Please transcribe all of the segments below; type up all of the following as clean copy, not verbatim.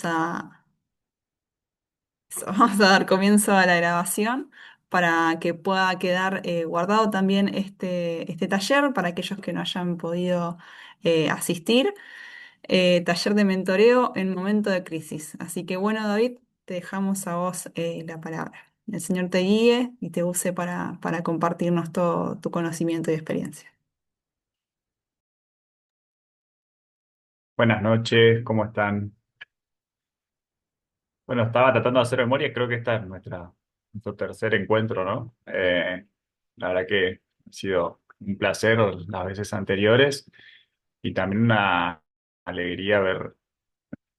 a, vamos a dar comienzo a la grabación para que pueda quedar guardado también este taller para aquellos que no hayan podido asistir. Taller de mentoreo en momento de crisis. Así que bueno, David, te dejamos a vos la palabra. El Señor te guíe y te use para compartirnos todo tu conocimiento y experiencia. Buenas noches, ¿cómo están? Bueno, estaba tratando de hacer memoria, creo que esta es nuestro tercer encuentro, ¿no? La verdad que ha sido un placer las veces anteriores y también una alegría ver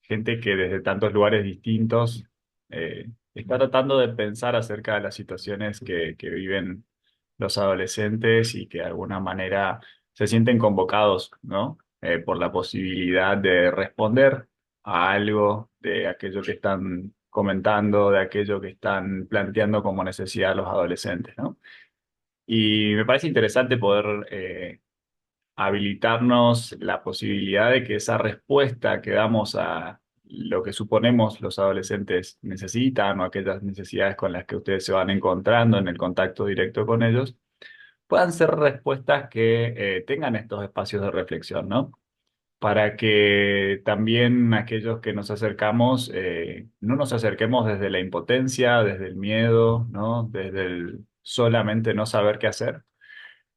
gente que desde tantos lugares distintos está tratando de pensar acerca de las situaciones que viven los adolescentes y que de alguna manera se sienten convocados, ¿no? Por la posibilidad de responder a algo de aquello que están comentando, de aquello que están planteando como necesidad los adolescentes, ¿no? Y me parece interesante poder habilitarnos la posibilidad de que esa respuesta que damos a lo que suponemos los adolescentes necesitan o aquellas necesidades con las que ustedes se van encontrando en el contacto directo con ellos, puedan ser respuestas que tengan estos espacios de reflexión, ¿no? Para que también aquellos que nos acercamos, no nos acerquemos desde la impotencia, desde el miedo, ¿no? Desde el solamente no saber qué hacer.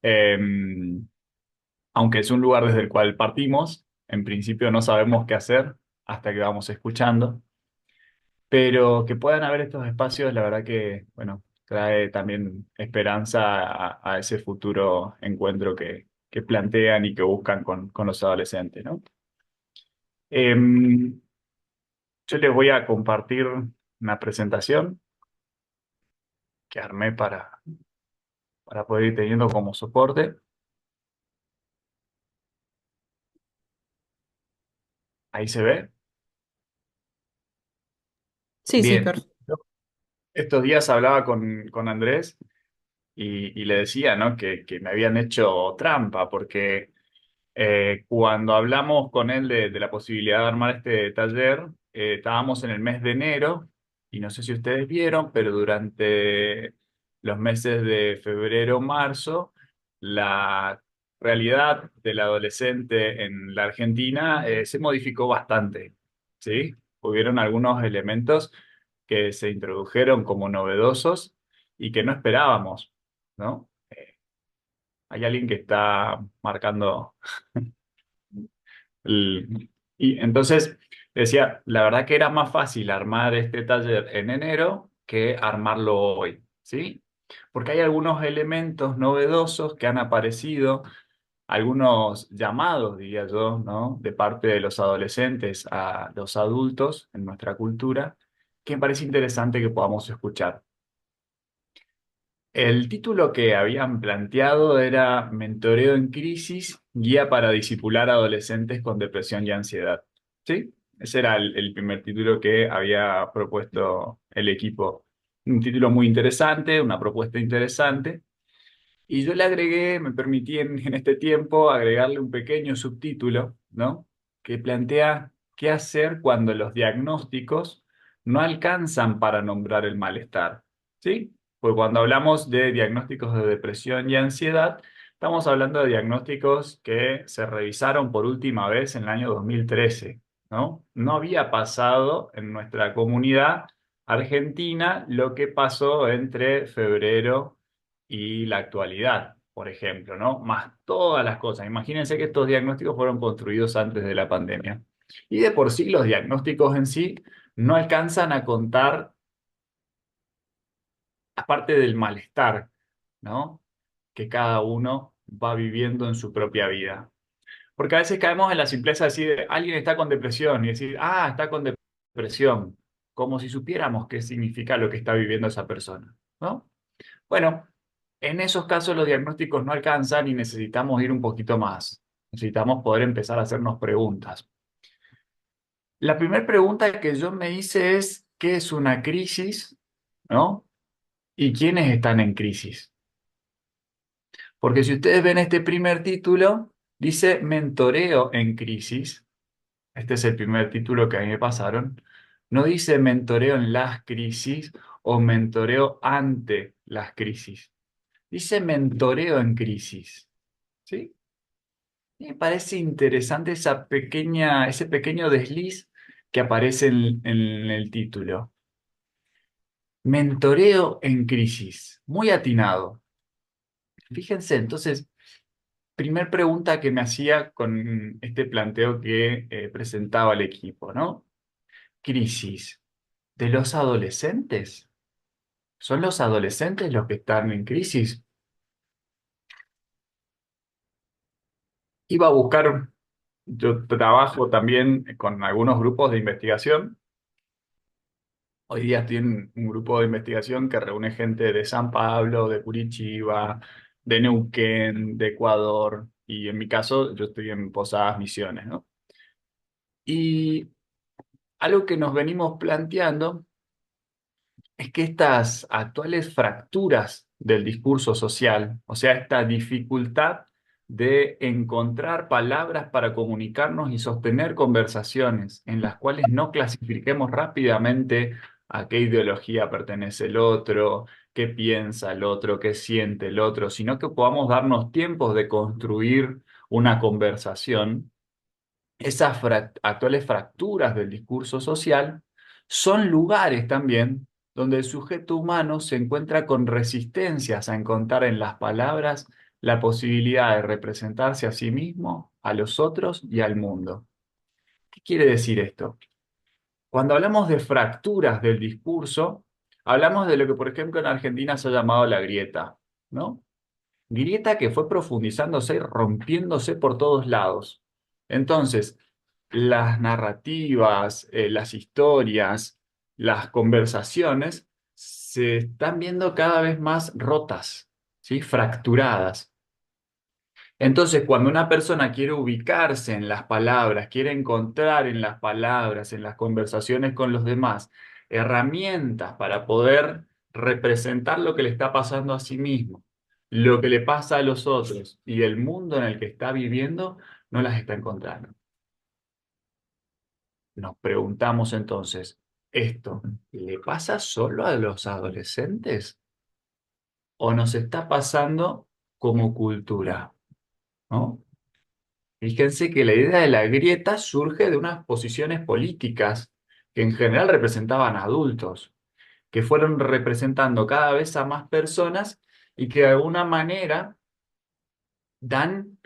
Em, Aunque es un lugar desde el cual partimos, en principio no sabemos qué hacer hasta que vamos escuchando, pero que puedan haber estos espacios, la verdad que, bueno, trae también esperanza a ese futuro encuentro que plantean y que buscan con los adolescentes, ¿no? Em, yo les voy a compartir una presentación que armé para poder ir teniendo como soporte. Ahí se ve. Sí, sí, Bien. perfecto. Estos días hablaba con Andrés y le decía, ¿no? Que me habían hecho trampa, porque cuando hablamos con él de la posibilidad de armar este taller, estábamos en el mes de enero, y no sé si ustedes vieron, pero durante los meses de febrero, marzo, la realidad del adolescente en la Argentina se modificó bastante, ¿sí? Hubieron algunos elementos que se introdujeron como novedosos y que no esperábamos, ¿no? Hay alguien que está marcando y entonces decía, la verdad que era más fácil armar este taller en enero que armarlo hoy, ¿sí? Porque hay algunos elementos novedosos que han aparecido, algunos llamados, diría yo, ¿no? De parte de los adolescentes a los adultos en nuestra cultura, que me parece interesante que podamos escuchar. El título que habían planteado era Mentoreo en crisis, guía para disipular adolescentes con depresión y ansiedad. ¿Sí? Ese era el primer título que había propuesto el equipo. Un título muy interesante, una propuesta interesante. Y yo le agregué, me permití en este tiempo agregarle un pequeño subtítulo, ¿no? Que plantea qué hacer cuando los diagnósticos no alcanzan para nombrar el malestar, ¿sí? Pues cuando hablamos de diagnósticos de depresión y ansiedad, estamos hablando de diagnósticos que se revisaron por última vez en el año 2013, ¿no? No había pasado en nuestra comunidad argentina lo que pasó entre febrero y la actualidad, por ejemplo, ¿no? Más todas las cosas. Imagínense que estos diagnósticos fueron construidos antes de la pandemia. Y de por sí los diagnósticos en sí no alcanzan a contar, aparte del malestar, ¿no? Que cada uno va viviendo en su propia vida. Porque a veces caemos en la simpleza de decir, alguien está con depresión y decir, ah, está con depresión, como si supiéramos qué significa lo que está viviendo esa persona, ¿no? Bueno, en esos casos los diagnósticos no alcanzan y necesitamos ir un poquito más. Necesitamos poder empezar a hacernos preguntas. La primera pregunta que yo me hice es, ¿qué es una crisis? ¿No? ¿Y quiénes están en crisis? Porque si ustedes ven este primer título, dice Mentoreo en crisis. Este es el primer título que a mí me pasaron. No dice mentoreo en las crisis o mentoreo ante las crisis. Dice mentoreo en crisis. ¿Sí? Y me parece interesante ese pequeño desliz que aparece en el título. Mentoreo en crisis. Muy atinado. Fíjense, entonces, primer pregunta que me hacía con este planteo que presentaba el equipo, ¿no? Crisis. ¿De los adolescentes? ¿Son los adolescentes los que están en crisis? Iba a buscar, yo trabajo también con algunos grupos de investigación. Hoy día estoy en un grupo de investigación que reúne gente de San Pablo, de Curitiba, de Neuquén, de Ecuador, y en mi caso yo estoy en Posadas Misiones, ¿no? Y algo que nos venimos planteando es que estas actuales fracturas del discurso social, o sea, esta dificultad de encontrar palabras para comunicarnos y sostener conversaciones en las cuales no clasifiquemos rápidamente a qué ideología pertenece el otro, qué piensa el otro, qué siente el otro, sino que podamos darnos tiempos de construir una conversación. Esas actuales fracturas del discurso social son lugares también donde el sujeto humano se encuentra con resistencias a encontrar en las palabras la posibilidad de representarse a sí mismo, a los otros y al mundo. ¿Qué quiere decir esto? Cuando hablamos de fracturas del discurso, hablamos de lo que, por ejemplo, en Argentina se ha llamado la grieta, ¿no? Grieta que fue profundizándose y rompiéndose por todos lados. Entonces, las narrativas, las historias, las conversaciones se están viendo cada vez más rotas, ¿sí? Fracturadas. Entonces, cuando una persona quiere ubicarse en las palabras, quiere encontrar en las palabras, en las conversaciones con los demás, herramientas para poder representar lo que le está pasando a sí mismo, lo que le pasa a los otros y el mundo en el que está viviendo, no las está encontrando. Nos preguntamos entonces, ¿esto le pasa solo a los adolescentes o nos está pasando como cultura? ¿No? Fíjense que la idea de la grieta surge de unas posiciones políticas que en general representaban a adultos, que fueron representando cada vez a más personas y que de alguna manera dan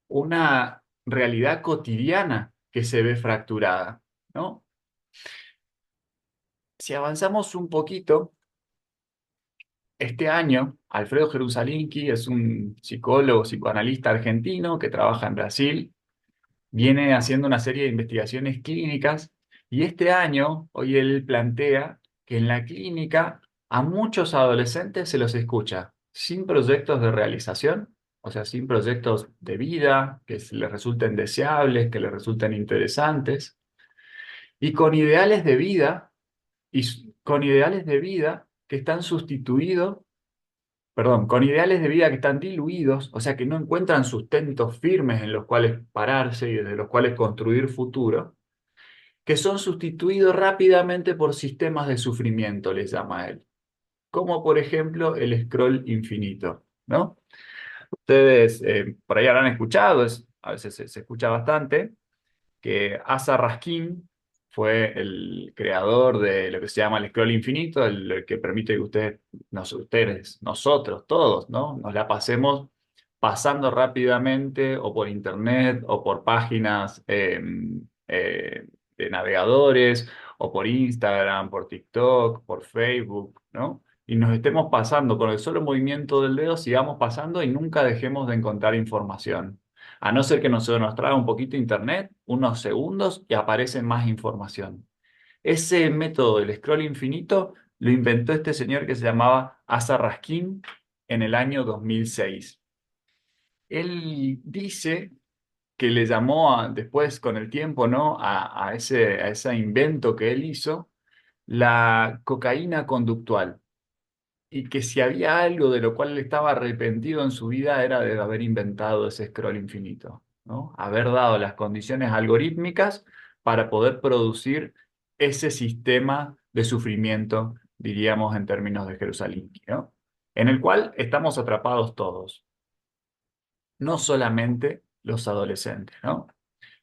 una realidad cotidiana que se ve fracturada, ¿no? Si avanzamos un poquito, este año, Alfredo Jerusalinski es un psicólogo, psicoanalista argentino que trabaja en Brasil, viene haciendo una serie de investigaciones clínicas y este año, hoy él plantea que en la clínica a muchos adolescentes se los escucha sin proyectos de realización, o sea, sin proyectos de vida que les resulten deseables, que les resulten interesantes, y con ideales de vida, con ideales de vida que están sustituidos, perdón, con ideales de vida que están diluidos, o sea, que no encuentran sustentos firmes en los cuales pararse y desde los cuales construir futuro, que son sustituidos rápidamente por sistemas de sufrimiento, les llama él, como por ejemplo el scroll infinito, ¿no? Ustedes por ahí habrán escuchado, a veces se escucha bastante, que Asa Raskin fue el creador de lo que se llama el scroll infinito, el que permite que ustedes, nosotros, todos, ¿no? Nos la pasemos pasando rápidamente o por internet o por páginas de navegadores o por Instagram, por TikTok, por Facebook, ¿no? Y nos estemos pasando con el solo movimiento del dedo, sigamos pasando y nunca dejemos de encontrar información. A no ser que nos traga un poquito internet, unos segundos y aparece más información. Ese método del scroll infinito lo inventó este señor que se llamaba Asa Raskin en el año 2006. Él dice que le llamó después, con el tiempo, ¿no? A ese invento que él hizo, la cocaína conductual y que si había algo de lo cual él estaba arrepentido en su vida era de haber inventado ese scroll infinito, ¿no? Haber dado las condiciones algorítmicas para poder producir ese sistema de sufrimiento, diríamos en términos de Jerusalén, ¿no? En el cual estamos atrapados todos, no solamente los adolescentes, ¿no?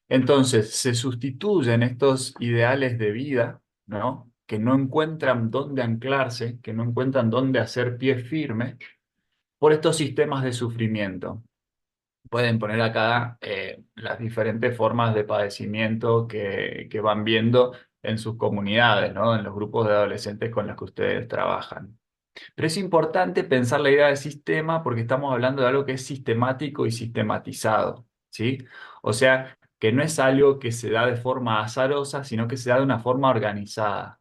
Entonces, se sustituyen estos ideales de vida, ¿no? Que no encuentran dónde anclarse, que no encuentran dónde hacer pie firme, por estos sistemas de sufrimiento. Pueden poner acá las diferentes formas de padecimiento que van viendo en sus comunidades, ¿no? En los grupos de adolescentes con los que ustedes trabajan. Pero es importante pensar la idea de sistema porque estamos hablando de algo que es sistemático y sistematizado, ¿sí? O sea, que no es algo que se da de forma azarosa, sino que se da de una forma organizada.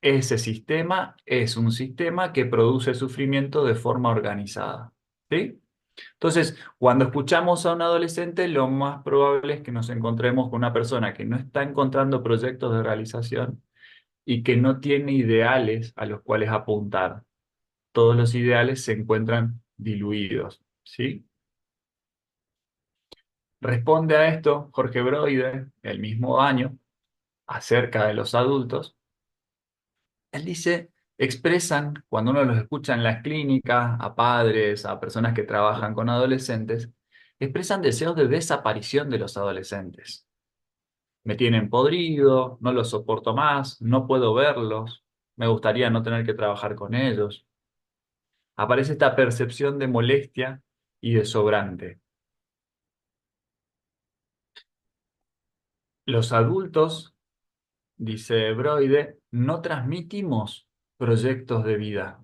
Ese sistema es un sistema que produce sufrimiento de forma organizada, ¿sí? Entonces, cuando escuchamos a un adolescente, lo más probable es que nos encontremos con una persona que no está encontrando proyectos de realización y que no tiene ideales a los cuales apuntar. Todos los ideales se encuentran diluidos, ¿sí? Responde a esto Jorge Broide, el mismo año, acerca de los adultos. Él dice, expresan, cuando uno los escucha en las clínicas, a padres, a personas que trabajan con adolescentes, expresan deseos de desaparición de los adolescentes. Me tienen podrido, no los soporto más, no puedo verlos, me gustaría no tener que trabajar con ellos. Aparece esta percepción de molestia y de sobrante. Los adultos, dice Broide, no transmitimos proyectos de vida.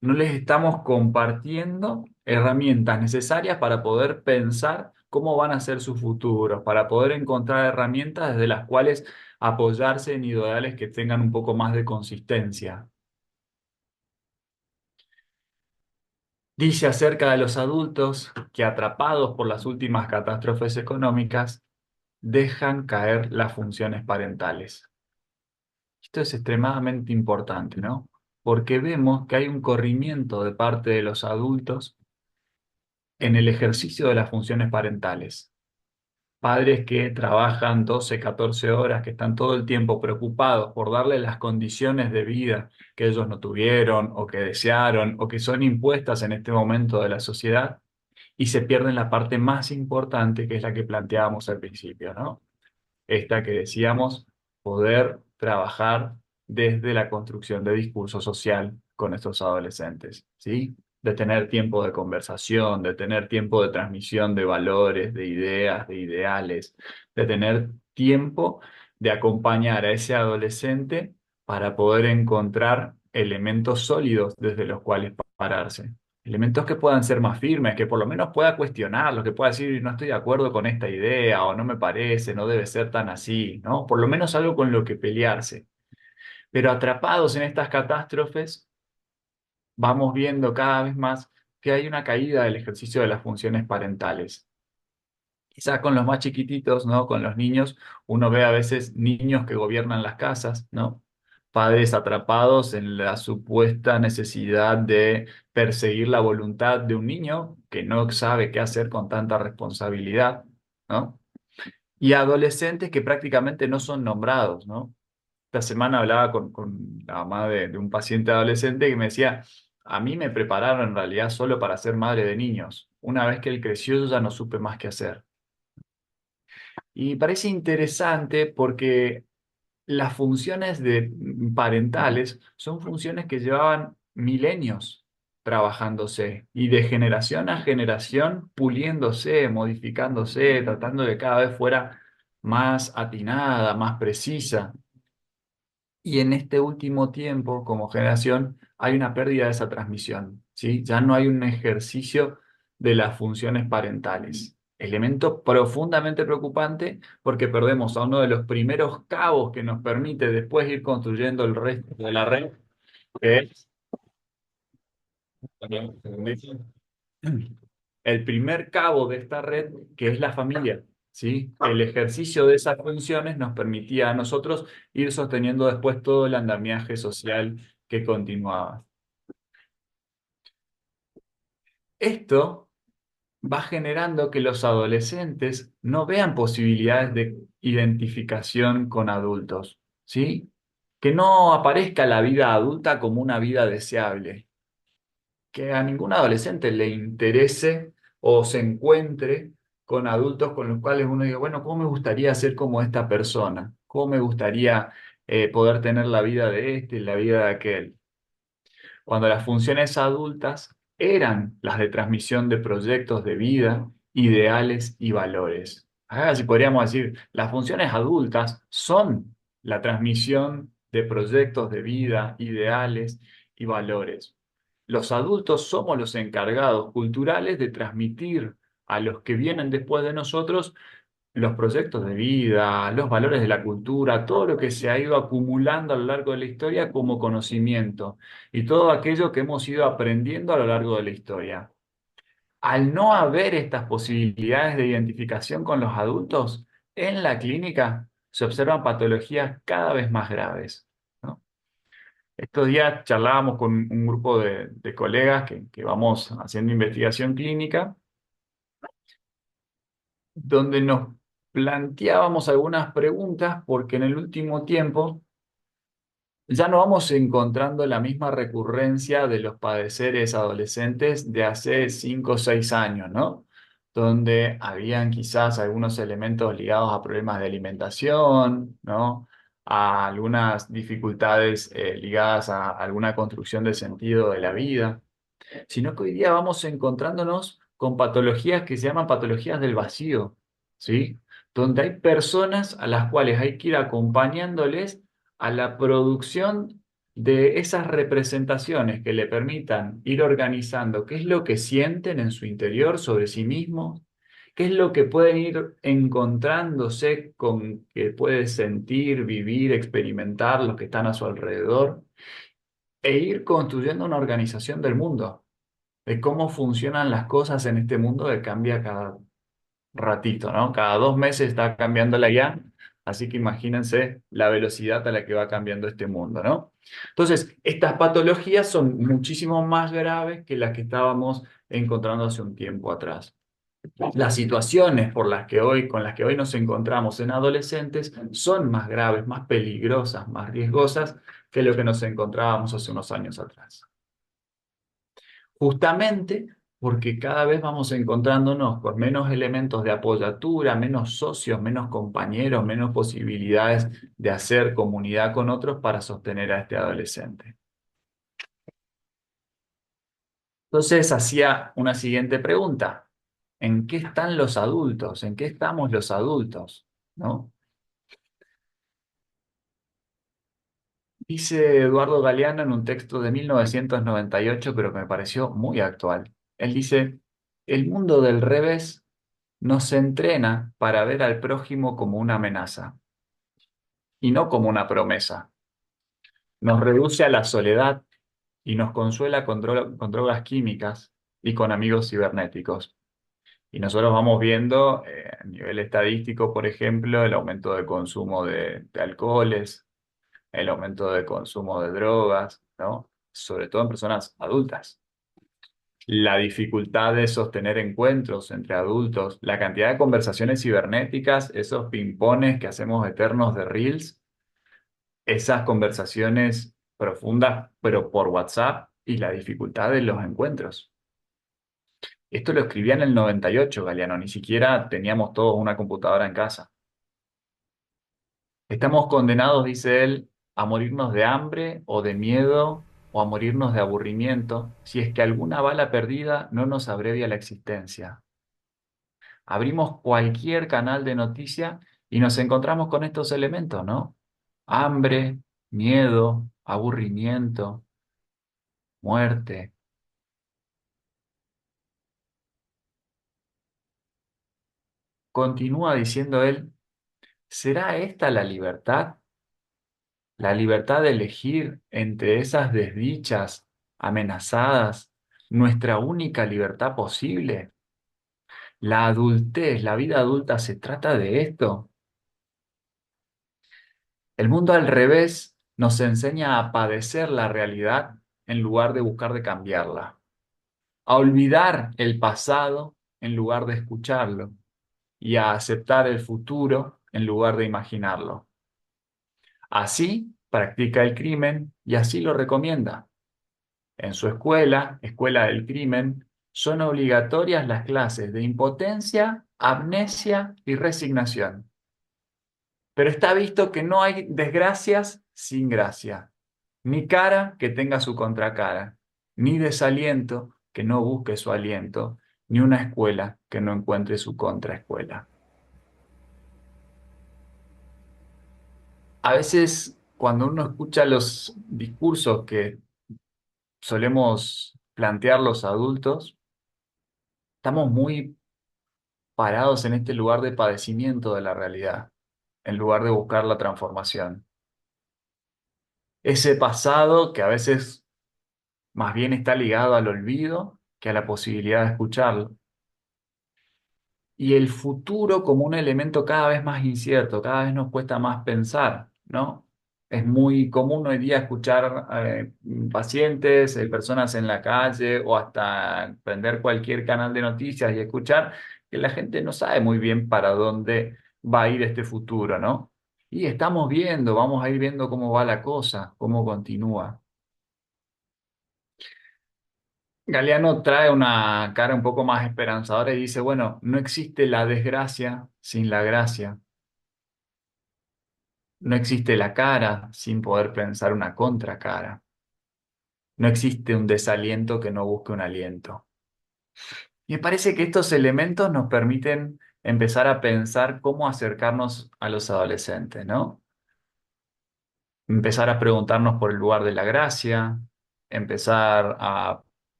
No les estamos compartiendo herramientas necesarias para poder pensar cómo van a ser sus futuros, para poder encontrar herramientas desde las cuales apoyarse en ideales que tengan un poco más de consistencia. Dice acerca de los adultos que atrapados por las últimas catástrofes económicas, dejan caer las funciones parentales. Esto es extremadamente importante, ¿no? Porque vemos que hay un corrimiento de parte de los adultos en el ejercicio de las funciones parentales. Padres que trabajan 12, 14 horas, que están todo el tiempo preocupados por darle las condiciones de vida que ellos no tuvieron o que desearon o que son impuestas en este momento de la sociedad y se pierden la parte más importante que es la que planteábamos al principio, ¿no? Esta que decíamos, poder trabajar desde la construcción de discurso social con estos adolescentes, ¿sí? De tener tiempo de conversación, de tener tiempo de transmisión de valores, de ideas, de ideales, de tener tiempo de acompañar a ese adolescente para poder encontrar elementos sólidos desde los cuales pararse. Elementos que puedan ser más firmes, que por lo menos pueda cuestionarlos, que pueda decir, no estoy de acuerdo con esta idea, o no me parece, no debe ser tan así, ¿no? Por lo menos algo con lo que pelearse. Pero atrapados en estas catástrofes, vamos viendo cada vez más que hay una caída del ejercicio de las funciones parentales. Quizás con los más chiquititos, ¿no? Con los niños, uno ve a veces niños que gobiernan las casas, ¿no? Padres atrapados en la supuesta necesidad de perseguir la voluntad de un niño que no sabe qué hacer con tanta responsabilidad, ¿no? Y adolescentes que prácticamente no son nombrados, ¿no? Esta semana hablaba con la mamá de un paciente adolescente que me decía, a mí me prepararon en realidad solo para ser madre de niños. Una vez que él creció, yo ya no supe más qué hacer. Y parece interesante porque las funciones parentales son funciones que llevaban milenios trabajándose y de generación a generación puliéndose, modificándose, tratando de que cada vez fuera más atinada, más precisa. Y en este último tiempo, como generación, hay una pérdida de esa transmisión, ¿sí? Ya no hay un ejercicio de las funciones parentales. Elemento profundamente preocupante porque perdemos a uno de los primeros cabos que nos permite después ir construyendo el resto de la red, que es el primer cabo de esta red, que es la familia, ¿sí? El ejercicio de esas funciones nos permitía a nosotros ir sosteniendo después todo el andamiaje social que continuaba. Esto va generando que los adolescentes no vean posibilidades de identificación con adultos, ¿sí? que no aparezca la vida adulta como una vida deseable, que a ningún adolescente le interese o se encuentre con adultos con los cuales uno diga, bueno, ¿cómo me gustaría ser como esta persona? ¿Cómo me gustaría poder tener la vida de este y la vida de aquel? Cuando las funciones adultas eran las de transmisión de proyectos de vida, ideales y valores. Así podríamos decir, las funciones adultas son la transmisión de proyectos de vida, ideales y valores. Los adultos somos los encargados culturales de transmitir a los que vienen después de nosotros los proyectos de vida, los valores de la cultura, todo lo que se ha ido acumulando a lo largo de la historia como conocimiento y todo aquello que hemos ido aprendiendo a lo largo de la historia. Al no haber estas posibilidades de identificación con los adultos, en la clínica se observan patologías cada vez más graves, ¿no? Estos días charlábamos con un grupo de colegas que vamos haciendo investigación clínica donde nos planteábamos algunas preguntas porque en el último tiempo ya no vamos encontrando la misma recurrencia de los padeceres adolescentes de hace 5 o 6 años, ¿no? Donde habían quizás algunos elementos ligados a problemas de alimentación, ¿no? A algunas dificultades ligadas a alguna construcción de sentido de la vida, sino que hoy día vamos encontrándonos con patologías que se llaman patologías del vacío, ¿sí? Donde hay personas a las cuales hay que ir acompañándoles a la producción de esas representaciones que le permitan ir organizando qué es lo que sienten en su interior sobre sí mismos, qué es lo que pueden ir encontrándose con que puede sentir, vivir, experimentar los que están a su alrededor, e ir construyendo una organización del mundo de cómo funcionan las cosas en este mundo que cambia cada ratito, ¿no? Cada 2 meses está cambiando la IA, así que imagínense la velocidad a la que va cambiando este mundo, ¿no? Entonces, estas patologías son muchísimo más graves que las que estábamos encontrando hace un tiempo atrás. Las situaciones con las que hoy nos encontramos en adolescentes son más graves, más peligrosas, más riesgosas que lo que nos encontrábamos hace unos años atrás. Justamente porque cada vez vamos encontrándonos con menos elementos de apoyatura, menos socios, menos compañeros, menos posibilidades de hacer comunidad con otros para sostener a este adolescente. Entonces hacía una siguiente pregunta. ¿En qué están los adultos? ¿En qué estamos los adultos? ¿No? Dice Eduardo Galeano en un texto de 1998, pero que me pareció muy actual. Él dice, el mundo del revés nos entrena para ver al prójimo como una amenaza y no como una promesa. Nos reduce a la soledad y nos consuela con drogas químicas y con amigos cibernéticos. Y nosotros vamos viendo a nivel estadístico, por ejemplo, el aumento de consumo de alcoholes, el aumento de consumo de drogas, ¿no? Sobre todo en personas adultas. La dificultad de sostener encuentros entre adultos, la cantidad de conversaciones cibernéticas, esos ping-pones que hacemos eternos de Reels, esas conversaciones profundas, pero por WhatsApp, y la dificultad de los encuentros. Esto lo escribía en el 98, Galeano, ni siquiera teníamos todos una computadora en casa. Estamos condenados, dice él, a morirnos de hambre o de miedo o a morirnos de aburrimiento si es que alguna bala perdida no nos abrevia la existencia. Abrimos cualquier canal de noticia y nos encontramos con estos elementos, ¿no? Hambre, miedo, aburrimiento, muerte. Continúa diciendo él, ¿será esta la libertad? La libertad de elegir entre esas desdichas amenazadas, nuestra única libertad posible. La adultez, la vida adulta, ¿se trata de esto? El mundo al revés nos enseña a padecer la realidad en lugar de buscar de cambiarla, a olvidar el pasado en lugar de escucharlo y a aceptar el futuro en lugar de imaginarlo. Así practica el crimen y así lo recomienda. En su escuela, Escuela del Crimen, son obligatorias las clases de impotencia, amnesia y resignación. Pero está visto que no hay desgracias sin gracia, ni cara que tenga su contracara, ni desaliento que no busque su aliento, ni una escuela que no encuentre su contraescuela. A veces, cuando uno escucha los discursos que solemos plantear los adultos, estamos muy parados en este lugar de padecimiento de la realidad, en lugar de buscar la transformación. Ese pasado que a veces más bien está ligado al olvido que a la posibilidad de escucharlo. Y el futuro como un elemento cada vez más incierto, cada vez nos cuesta más pensar, ¿no? Es muy común hoy día escuchar pacientes, personas en la calle o hasta prender cualquier canal de noticias y escuchar que la gente no sabe muy bien para dónde va a ir este futuro, ¿no? Y estamos viendo, vamos a ir viendo cómo va la cosa, cómo continúa. Galeano trae una cara un poco más esperanzadora y dice, bueno, no existe la desgracia sin la gracia, no existe la cara sin poder pensar una contracara, no existe un desaliento que no busque un aliento. Y me parece que estos elementos nos permiten empezar a pensar cómo acercarnos a los adolescentes, ¿no? Empezar a preguntarnos por el lugar de la gracia, empezar a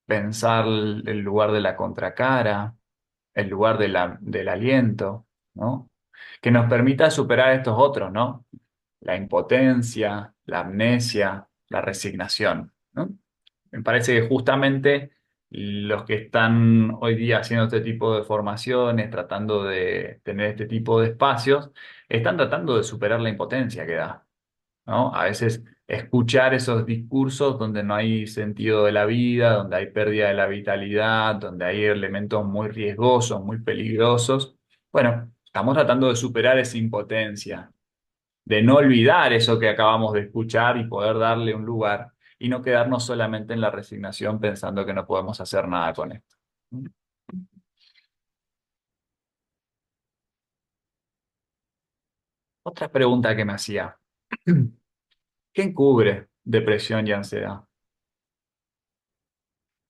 pensar el lugar de la contracara, el lugar del aliento, ¿no? Que nos permita superar estos otros, ¿no? La impotencia, la amnesia, la resignación, ¿no? Me parece que justamente los que están hoy día haciendo este tipo de formaciones, tratando de tener este tipo de espacios, están tratando de superar la impotencia que da, ¿no? A veces escuchar esos discursos donde no hay sentido de la vida, donde hay pérdida de la vitalidad, donde hay elementos muy riesgosos, muy peligrosos. Bueno, estamos tratando de superar esa impotencia, de no olvidar eso que acabamos de escuchar y poder darle un lugar y no quedarnos solamente en la resignación pensando que no podemos hacer nada con esto. Otra pregunta que me hacía, ¿qué encubre depresión y ansiedad?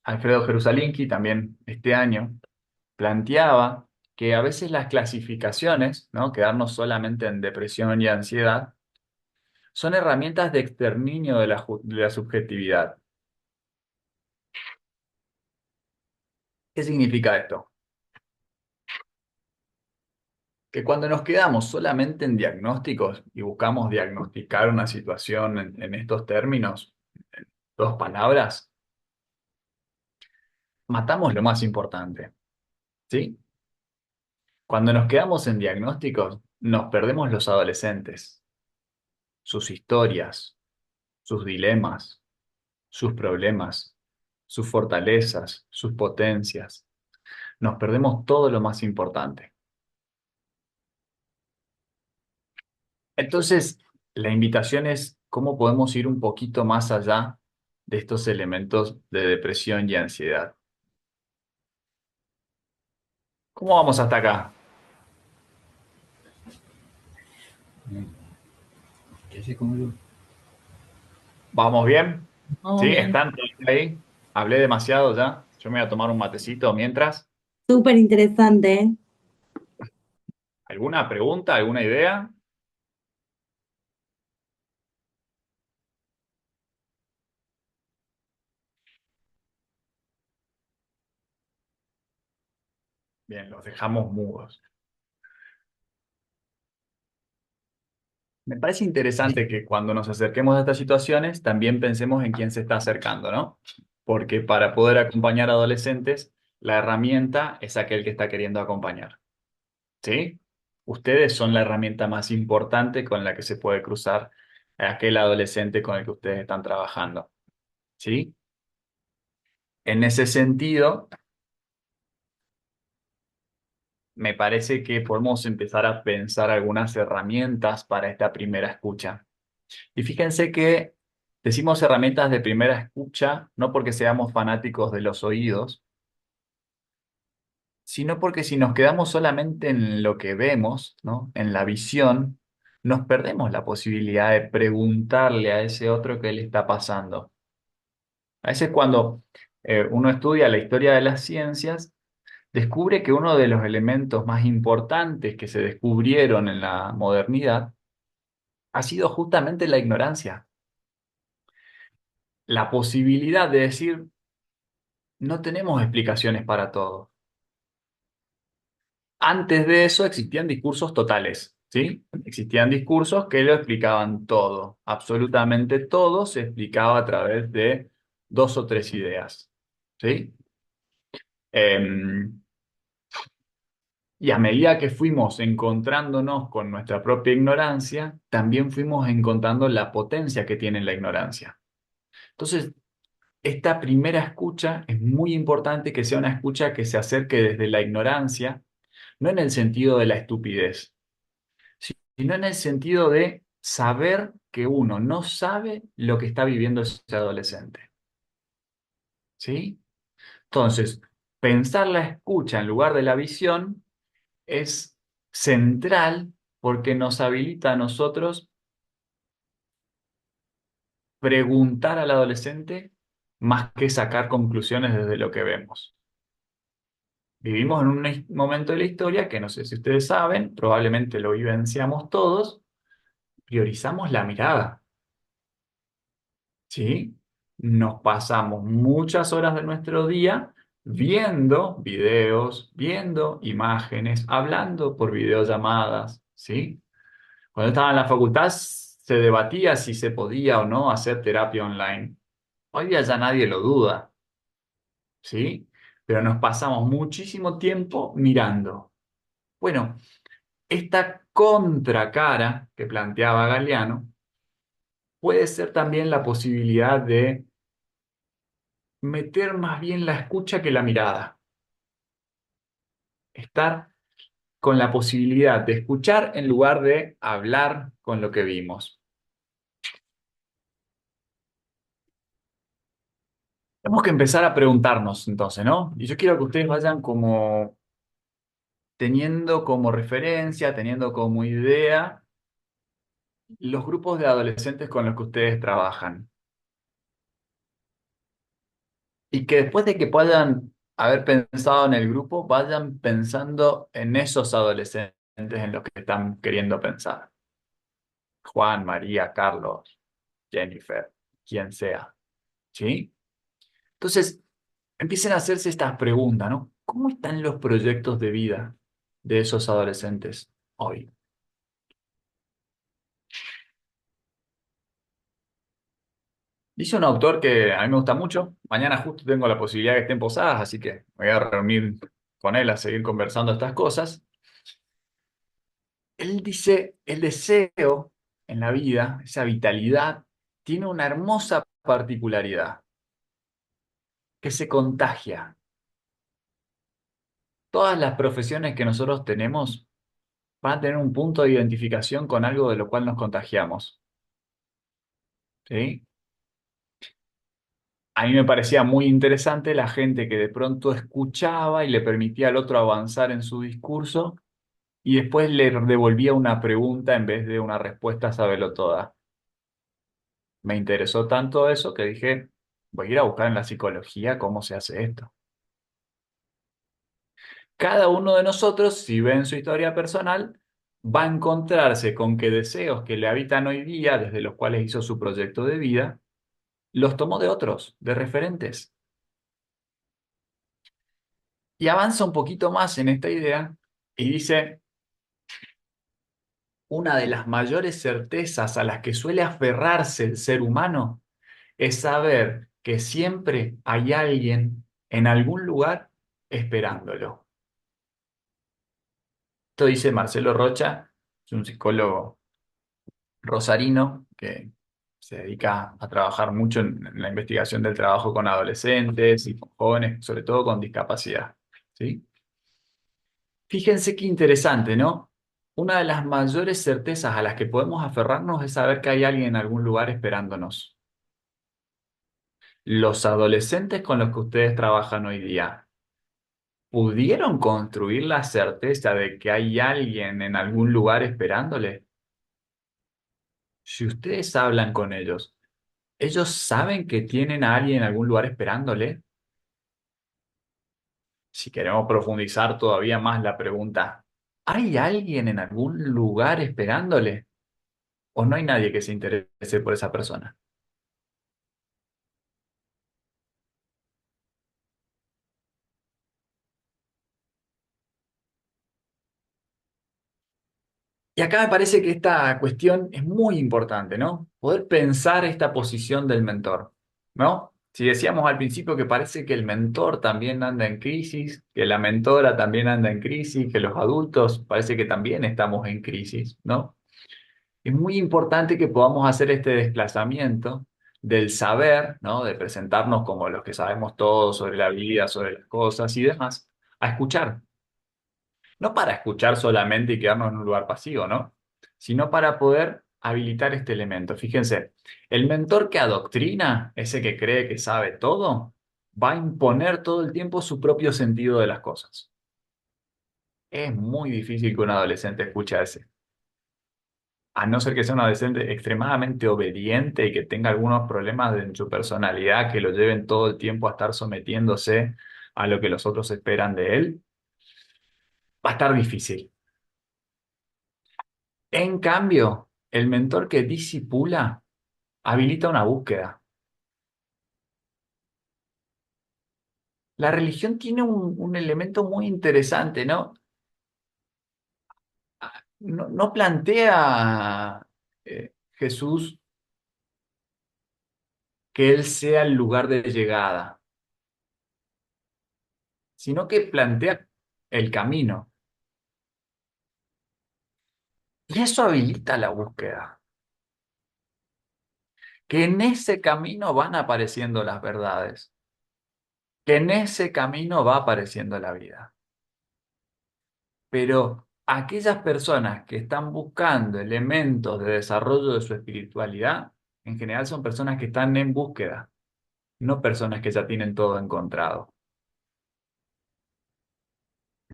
Alfredo Jerusalinski también este año planteaba que a veces las clasificaciones, ¿no? Quedarnos solamente en depresión y ansiedad, son herramientas de exterminio de de la subjetividad. ¿Qué significa esto? Que cuando nos quedamos solamente en diagnósticos y buscamos diagnosticar una situación en estos términos, en dos palabras, matamos lo más importante, ¿sí? Cuando nos quedamos en diagnósticos, nos perdemos los adolescentes, sus historias, sus dilemas, sus problemas, sus fortalezas, sus potencias. Nos perdemos todo lo más importante. Entonces, la invitación es cómo podemos ir un poquito más allá de estos elementos de depresión y ansiedad. ¿Cómo vamos hasta acá? ¿Qué haces conmigo? ¿Vamos bien? ¿Sí? Vamos bien. ¿Están todos ahí? Hablé demasiado ya. Yo me voy a tomar un matecito mientras. Súper interesante, ¿eh? ¿Alguna pregunta? ¿Alguna idea? Bien, los dejamos mudos. Me parece interesante que cuando nos acerquemos a estas situaciones también pensemos en quién se está acercando, ¿no? Porque para poder acompañar a adolescentes, la herramienta es aquel que está queriendo acompañar, ¿sí? Ustedes son la herramienta más importante con la que se puede cruzar a aquel adolescente con el que ustedes están trabajando, ¿sí? En ese sentido, me parece que podemos empezar a pensar algunas herramientas para esta primera escucha. Y fíjense que decimos herramientas de primera escucha, no porque seamos fanáticos de los oídos, sino porque si nos quedamos solamente en lo que vemos, ¿no? En la visión, nos perdemos la posibilidad de preguntarle a ese otro qué le está pasando. A veces cuando uno estudia la historia de las ciencias, descubre que uno de los elementos más importantes que se descubrieron en la modernidad ha sido justamente la ignorancia. La posibilidad de decir, no tenemos explicaciones para todo. Antes de eso existían discursos totales, ¿sí? Existían discursos que lo explicaban todo. Absolutamente todo se explicaba a través de dos o tres ideas, ¿sí? Em, y a medida que fuimos encontrándonos con nuestra propia ignorancia, también fuimos encontrando la potencia que tiene la ignorancia. Entonces, esta primera escucha es muy importante que sea una escucha que se acerque desde la ignorancia, no en el sentido de la estupidez, sino en el sentido de saber que uno no sabe lo que está viviendo ese adolescente. ¿Sí? Entonces, pensar la escucha en lugar de la visión es central porque nos habilita a nosotros preguntar al adolescente más que sacar conclusiones desde lo que vemos. Vivimos en un momento de la historia que no sé si ustedes saben, probablemente lo vivenciamos todos, priorizamos la mirada, ¿sí? Nos pasamos muchas horas de nuestro día viendo videos, viendo imágenes, hablando por videollamadas, ¿sí? Cuando estaba en la facultad se debatía si se podía o no hacer terapia online. Hoy día ya nadie lo duda, ¿sí? Pero nos pasamos muchísimo tiempo mirando. Bueno, esta contracara que planteaba Galeano puede ser también la posibilidad de meter más bien la escucha que la mirada. Estar con la posibilidad de escuchar en lugar de hablar con lo que vimos. Tenemos que empezar a preguntarnos entonces, ¿no? Y yo quiero que ustedes vayan como teniendo como referencia, teniendo como idea los grupos de adolescentes con los que ustedes trabajan. Y que después de que puedan haber pensado en el grupo, vayan pensando en esos adolescentes en los que están queriendo pensar. Juan, María, Carlos, Jennifer, quien sea. ¿Sí? Entonces, empiecen a hacerse estas preguntas, ¿no? ¿Cómo están los proyectos de vida de esos adolescentes hoy? Dice un autor que a mí me gusta mucho. Mañana justo tengo la posibilidad de que estén posadas, así que me voy a reunir con él a seguir conversando estas cosas. Él dice, el deseo en la vida, esa vitalidad, tiene una hermosa particularidad, que se contagia. Todas las profesiones que nosotros tenemos van a tener un punto de identificación con algo de lo cual nos contagiamos. ¿Sí? A mí me parecía muy interesante la gente que de pronto escuchaba y le permitía al otro avanzar en su discurso y después le devolvía una pregunta en vez de una respuesta toda. Me interesó tanto eso que dije, voy a ir a buscar en la psicología cómo se hace esto. Cada uno de nosotros, si ve en su historia personal, va a encontrarse con que deseos que le habitan hoy día, desde los cuales hizo su proyecto de vida, los tomó de otros, de referentes. Y avanza un poquito más en esta idea y dice, una de las mayores certezas a las que suele aferrarse el ser humano es saber que siempre hay alguien en algún lugar esperándolo. Esto dice Marcelo Rocha, es un psicólogo rosarino que se dedica a trabajar mucho en la investigación del trabajo con adolescentes y con jóvenes, sobre todo con discapacidad. ¿Sí? Fíjense qué interesante, ¿no? Una de las mayores certezas a las que podemos aferrarnos es saber que hay alguien en algún lugar esperándonos. Los adolescentes con los que ustedes trabajan hoy día, ¿pudieron construir la certeza de que hay alguien en algún lugar esperándole? Si ustedes hablan con ellos, ¿ellos saben que tienen a alguien en algún lugar esperándole? Si queremos profundizar todavía más la pregunta, ¿hay alguien en algún lugar esperándole? ¿O no hay nadie que se interese por esa persona? Y acá me parece que esta cuestión es muy importante, ¿no? Poder pensar esta posición del mentor, ¿no? Si decíamos al principio que parece que el mentor también anda en crisis, que la mentora también anda en crisis, que los adultos parece que también estamos en crisis, ¿no? Es muy importante que podamos hacer este desplazamiento del saber, ¿no? De presentarnos como los que sabemos todo sobre la vida, sobre las cosas y demás, a escuchar. No para escuchar solamente y quedarnos en un lugar pasivo, ¿no? Sino para poder habilitar este elemento. Fíjense, el mentor que adoctrina, ese que cree que sabe todo, va a imponer todo el tiempo su propio sentido de las cosas. Es muy difícil que un adolescente escuche a ese. A no ser que sea un adolescente extremadamente obediente y que tenga algunos problemas en su personalidad que lo lleven todo el tiempo a estar sometiéndose a lo que los otros esperan de él, va a estar difícil. En cambio, el mentor que disipula habilita una búsqueda. La religión tiene un elemento muy interesante, ¿no? No plantea Jesús que Él sea el lugar de llegada, sino que plantea el camino. Y eso habilita la búsqueda, que en ese camino van apareciendo las verdades, que en ese camino va apareciendo la vida. Pero aquellas personas que están buscando elementos de desarrollo de su espiritualidad, en general son personas que están en búsqueda, no personas que ya tienen todo encontrado.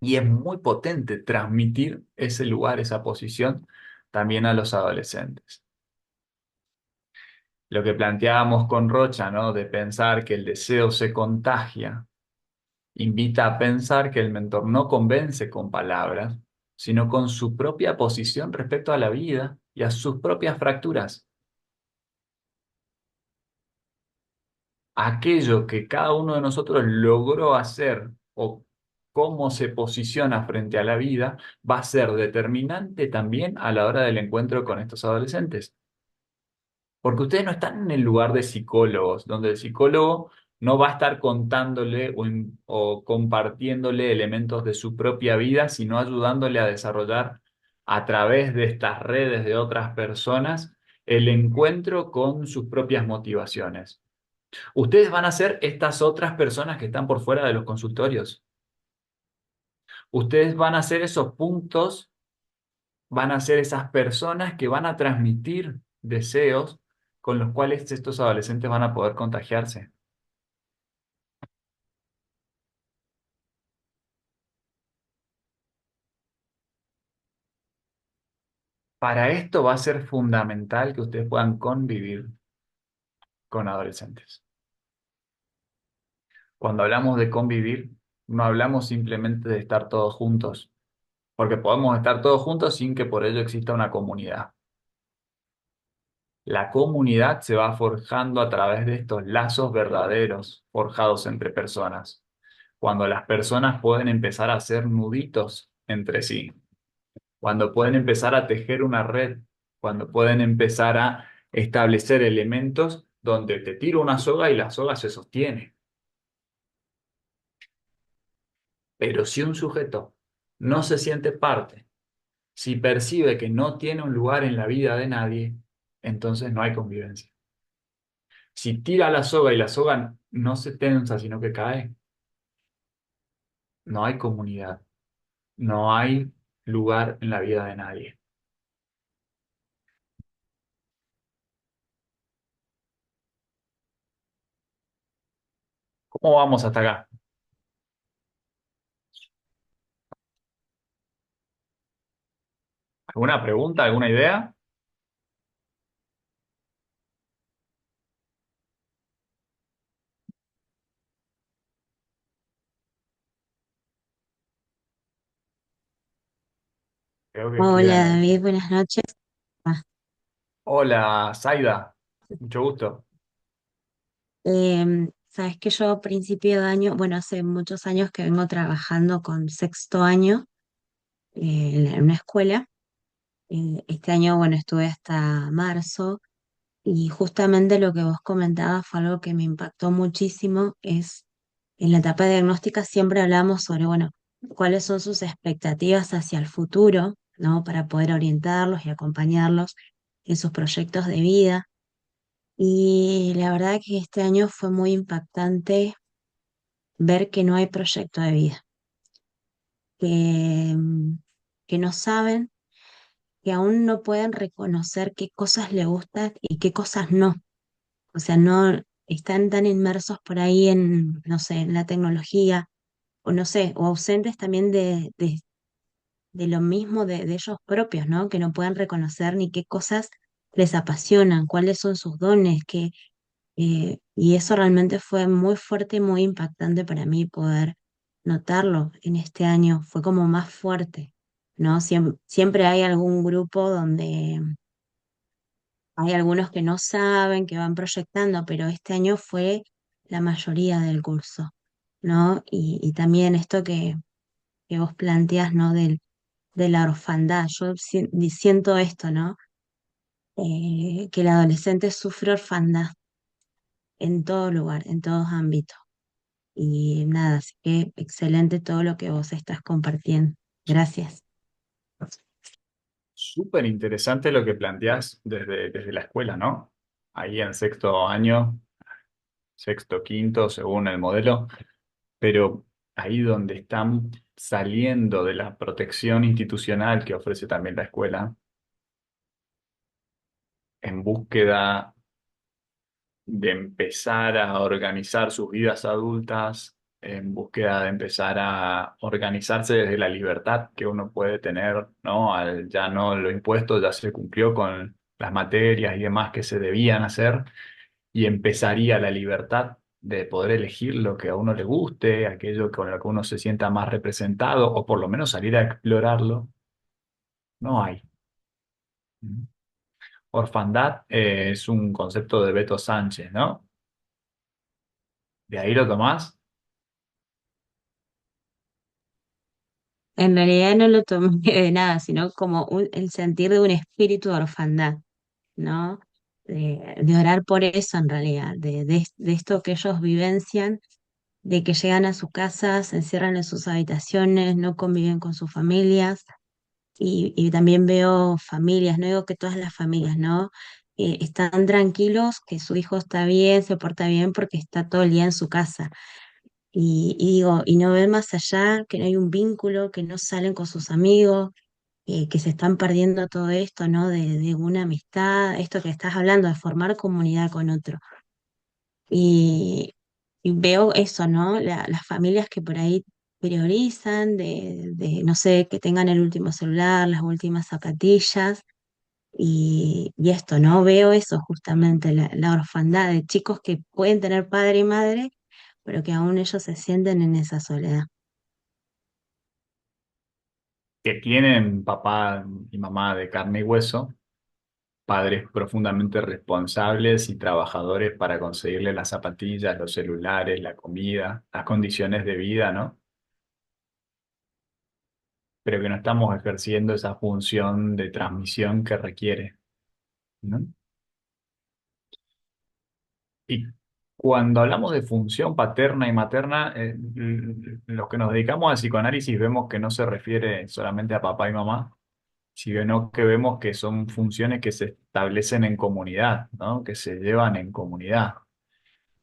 Y es muy potente transmitir ese lugar, esa posición, también a los adolescentes. Lo que planteábamos con Rocha, ¿no? De pensar que el deseo se contagia, invita a pensar que el mentor no convence con palabras, sino con su propia posición respecto a la vida y a sus propias fracturas. Aquello que cada uno de nosotros logró hacer o cómo se posiciona frente a la vida va a ser determinante también a la hora del encuentro con estos adolescentes. Porque ustedes no están en el lugar de psicólogos, donde el psicólogo no va a estar contándole o compartiéndole elementos de su propia vida, sino ayudándole a desarrollar a través de estas redes de otras personas el encuentro con sus propias motivaciones. Ustedes van a ser estas otras personas que están por fuera de los consultorios. Ustedes van a ser esos puntos, van a ser esas personas que van a transmitir deseos con los cuales estos adolescentes van a poder contagiarse. Para esto va a ser fundamental que ustedes puedan convivir con adolescentes. Cuando hablamos de convivir, no hablamos simplemente de estar todos juntos, porque podemos estar todos juntos sin que por ello exista una comunidad. La comunidad se va forjando a través de estos lazos verdaderos forjados entre personas, cuando las personas pueden empezar a hacer nuditos entre sí, cuando pueden empezar a tejer una red, cuando pueden empezar a establecer elementos donde te tiro una soga y la soga se sostiene. Pero si un sujeto no se siente parte, si percibe que no tiene un lugar en la vida de nadie, entonces no hay convivencia. Si tira la soga y la soga no se tensa, sino que cae, no hay comunidad, no hay lugar en la vida de nadie. ¿Cómo vamos hasta acá? ¿Alguna pregunta, alguna idea? Creo que Hola quedan. David, buenas noches. Ah, Hola, Zaida. Mucho gusto. sabes que yo a principio de año, bueno, hace muchos años que vengo trabajando con sexto año en una escuela. Este año, bueno, estuve hasta marzo y justamente lo que vos comentabas fue algo que me impactó muchísimo. Es en la etapa diagnóstica siempre hablamos sobre, bueno, cuáles son sus expectativas hacia el futuro, ¿no? Para poder orientarlos y acompañarlos en sus proyectos de vida. Y la verdad que este año fue muy impactante ver que no hay proyecto de vida, que, que no saben, que aún no pueden reconocer qué cosas les gustan y qué cosas no. O sea, no están tan inmersos por ahí en, no sé, en la tecnología, o no sé, o ausentes también de lo mismo de ellos propios, ¿no? Que no pueden reconocer ni qué cosas les apasionan, cuáles son sus dones, y eso realmente fue muy fuerte y muy impactante para mí poder notarlo en este año. Fue como más fuerte, ¿no? Siempre hay algún grupo donde hay algunos que no saben, que van proyectando, pero este año fue la mayoría del curso, ¿no? Y también esto que vos planteás, ¿no? De la orfandad. Yo siento esto, ¿no? Que el adolescente sufre orfandad en todo lugar, en todos ámbitos. Y nada, así que excelente todo lo que vos estás compartiendo. Gracias. Súper interesante lo que planteás desde la escuela, ¿no? Ahí en sexto año, sexto, quinto, según el modelo, pero ahí donde están saliendo de la protección institucional que ofrece también la escuela, en búsqueda de empezar a organizar sus vidas adultas, en búsqueda de empezar a organizarse desde la libertad que uno puede tener, ¿no? Al ya no lo impuesto, ya se cumplió con las materias y demás que se debían hacer, y empezaría la libertad de poder elegir lo que a uno le guste, aquello con lo que uno se sienta más representado, o por lo menos salir a explorarlo, no hay. Orfandad es un concepto de Beto Sánchez, ¿no? ¿De ahí lo tomás? En realidad no lo tomé de nada, sino como el sentir de un espíritu de orfandad, ¿no? De orar por eso en realidad, de esto que ellos vivencian, de que llegan a su casa, se encierran en sus habitaciones, no conviven con sus familias. Y también veo familias, no digo que todas las familias, ¿no? Están tranquilos, que su hijo está bien, se porta bien porque está todo el día en su casa. Y digo, y no ven más allá, que no hay un vínculo, que no salen con sus amigos, que se están perdiendo todo esto, ¿no? De una amistad, esto que estás hablando, de formar comunidad con otro. Y, y veo eso, ¿no? Las familias que por ahí priorizan no sé, que tengan el último celular, las últimas zapatillas, y esto, ¿no? Veo eso justamente, la orfandad de chicos que pueden tener padre y madre, pero que aún ellos se sienten en esa soledad. Que tienen papá y mamá de carne y hueso, padres profundamente responsables y trabajadores para conseguirle las zapatillas, los celulares, la comida, las condiciones de vida, ¿no? Pero que no estamos ejerciendo esa función de transmisión que requiere, ¿no? Y cuando hablamos de función paterna y materna, los que nos dedicamos al psicoanálisis vemos que no se refiere solamente a papá y mamá, sino que vemos que son funciones que se establecen en comunidad, ¿no? Que se llevan en comunidad.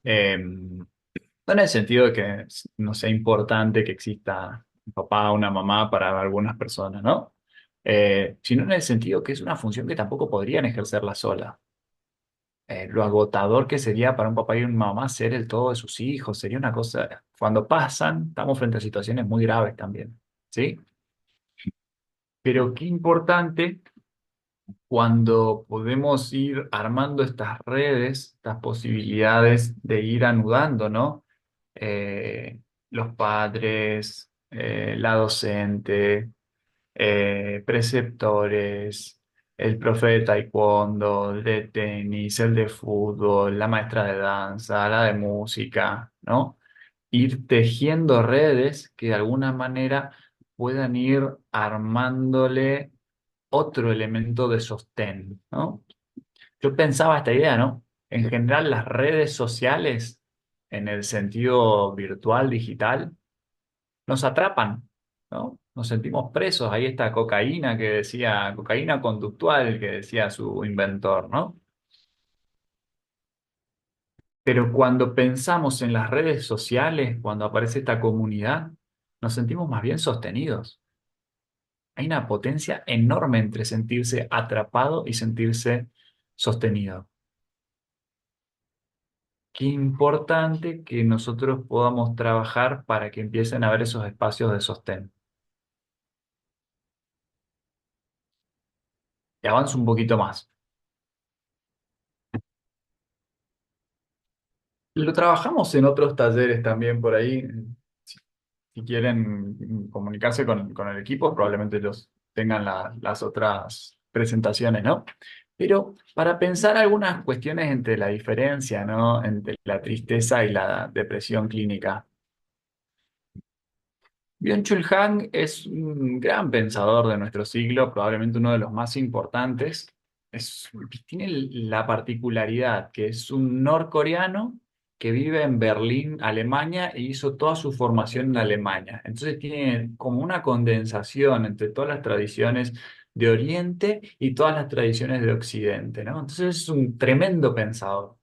No en el sentido de que no sea importante que exista papá, una mamá para algunas personas, ¿no? Sino en el sentido que es una función que tampoco podrían ejercerla sola. Lo agotador que sería para un papá y una mamá ser el todo de sus hijos, sería una cosa, cuando pasan, estamos frente a situaciones muy graves también, ¿sí? Pero qué importante cuando podemos ir armando estas redes, estas posibilidades de ir anudando, ¿no? Eh, los padres, la docente, preceptores, el profe de taekwondo, el de tenis, el de fútbol, la maestra de danza, la de música, ¿no? Ir tejiendo redes que de alguna manera puedan ir armándole otro elemento de sostén, ¿no? Yo pensaba esta idea, ¿no? En general, las redes sociales, en el sentido virtual, digital, nos atrapan, ¿no? Nos sentimos presos. Ahí está cocaína que decía, cocaína conductual que decía su inventor, ¿no? Pero cuando pensamos en las redes sociales, cuando aparece esta comunidad, nos sentimos más bien sostenidos. Hay una potencia enorme entre sentirse atrapado y sentirse sostenido. Qué importante que nosotros podamos trabajar para que empiecen a haber esos espacios de sostén. Y avanzo un poquito más. Lo trabajamos en otros talleres también por ahí. Si, si quieren comunicarse con el equipo, probablemente ellos tengan las otras presentaciones, ¿no? Pero para pensar algunas cuestiones entre la diferencia, ¿no? Entre la tristeza y la depresión clínica. Byung-Chul Han es un gran pensador de nuestro siglo, probablemente uno de los más importantes. Tiene la particularidad que es un norcoreano que vive en Berlín, Alemania, e hizo toda su formación en Alemania. Entonces tiene como una condensación entre todas las tradiciones de Oriente y todas las tradiciones de Occidente, ¿no? Entonces es un tremendo pensador.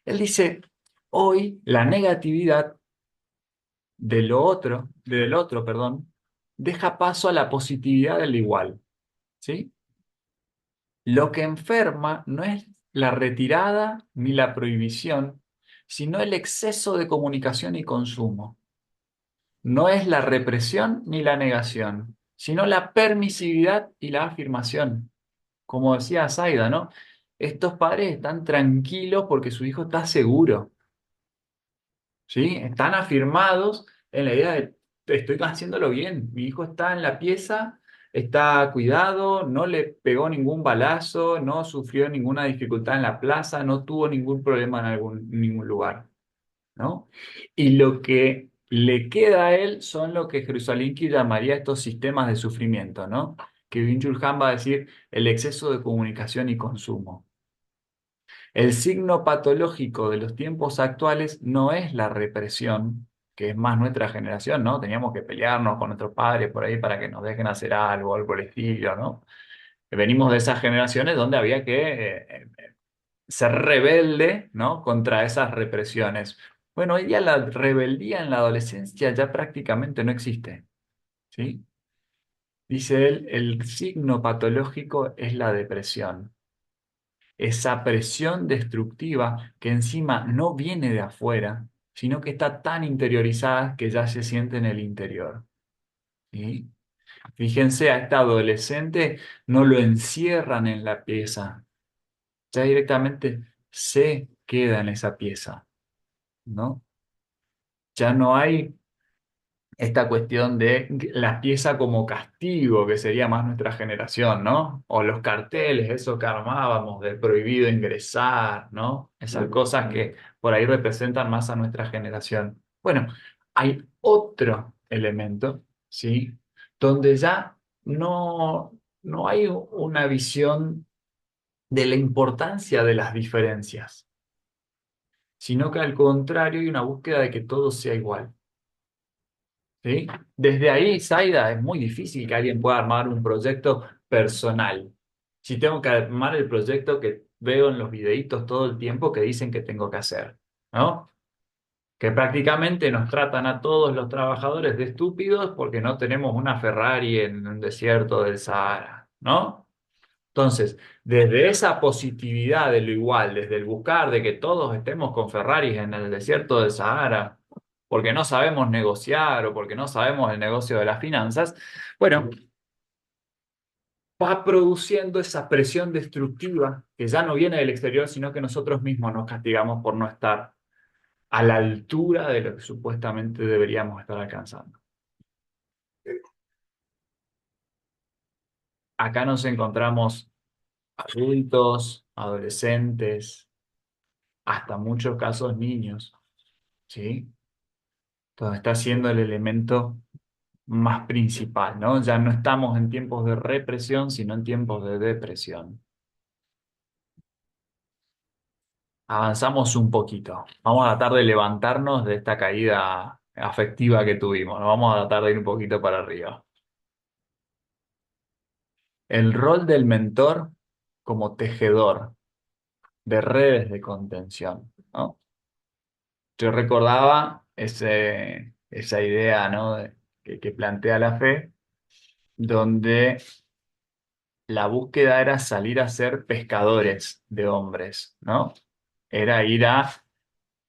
Él dice, hoy la negatividad del otro, perdón, deja paso a la positividad del igual, ¿sí? Lo que enferma no es la retirada ni la prohibición, sino el exceso de comunicación y consumo. No es la represión ni la negación, sino la permisividad y la afirmación. Como decía Zaida, ¿no? Estos padres están tranquilos porque su hijo está seguro. ¿Sí? Están afirmados en la idea de estoy haciéndolo bien, mi hijo está en la pieza, está cuidado, no le pegó ningún balazo, no sufrió ninguna dificultad en la plaza, no tuvo ningún problema en ningún lugar, ¿no? Y lo que le queda a él son lo que Jerusalinski llamaría estos sistemas de sufrimiento, ¿no? Que Byung-Chul Han va a decir el exceso de comunicación y consumo. El signo patológico de los tiempos actuales no es la represión, que es más nuestra generación, ¿no? Teníamos que pelearnos con nuestros padres por ahí para que nos dejen hacer algo por el estilo, ¿no? Venimos de esas generaciones donde había que ser rebelde, ¿no? Contra esas represiones. Bueno, hoy día la rebeldía en la adolescencia ya prácticamente no existe, ¿sí? Dice él, el signo patológico es la depresión. Esa presión destructiva que encima no viene de afuera, sino que está tan interiorizada que ya se siente en el interior. ¿Sí? Fíjense, a este adolescente no lo encierran en la pieza, ya directamente se queda en esa pieza, ¿no? Ya no hay esta cuestión de la pieza como castigo, que sería más nuestra generación, ¿no? O los carteles, eso que armábamos de prohibido ingresar, ¿no? Esas cosas que por ahí representan más a nuestra generación. Bueno, hay otro elemento, ¿sí? Donde ya no hay una visión de la importancia de las diferencias, sino que al contrario hay una búsqueda de que todo sea igual. ¿Sí? Desde ahí, Zaida, es muy difícil que alguien pueda armar un proyecto personal. Si tengo que armar el proyecto que veo en los videitos todo el tiempo que dicen que tengo que hacer, ¿no? que prácticamente nos tratan a todos los trabajadores de estúpidos porque no tenemos una Ferrari en un desierto del Sahara, ¿no? Entonces, desde esa positividad de lo igual, desde el buscar de que todos estemos con Ferraris en el desierto del Sahara, porque no sabemos negociar o porque no sabemos el negocio de las finanzas, bueno, va produciendo esa presión destructiva que ya no viene del exterior, sino que nosotros mismos nos castigamos por no estar a la altura de lo que supuestamente deberíamos estar alcanzando. Acá nos encontramos adultos, adolescentes, hasta muchos casos niños, ¿sí? Entonces está siendo el elemento más principal, ¿no? Ya no estamos en tiempos de represión, sino en tiempos de depresión. Avanzamos un poquito. Vamos a tratar de levantarnos de esta caída afectiva que tuvimos. Nos vamos a tratar de ir un poquito para arriba. El rol del mentor como tejedor de redes de contención, ¿no? Yo recordaba esa idea, ¿no? Que plantea la fe, donde la búsqueda era salir a ser pescadores de hombres, ¿no? Era ir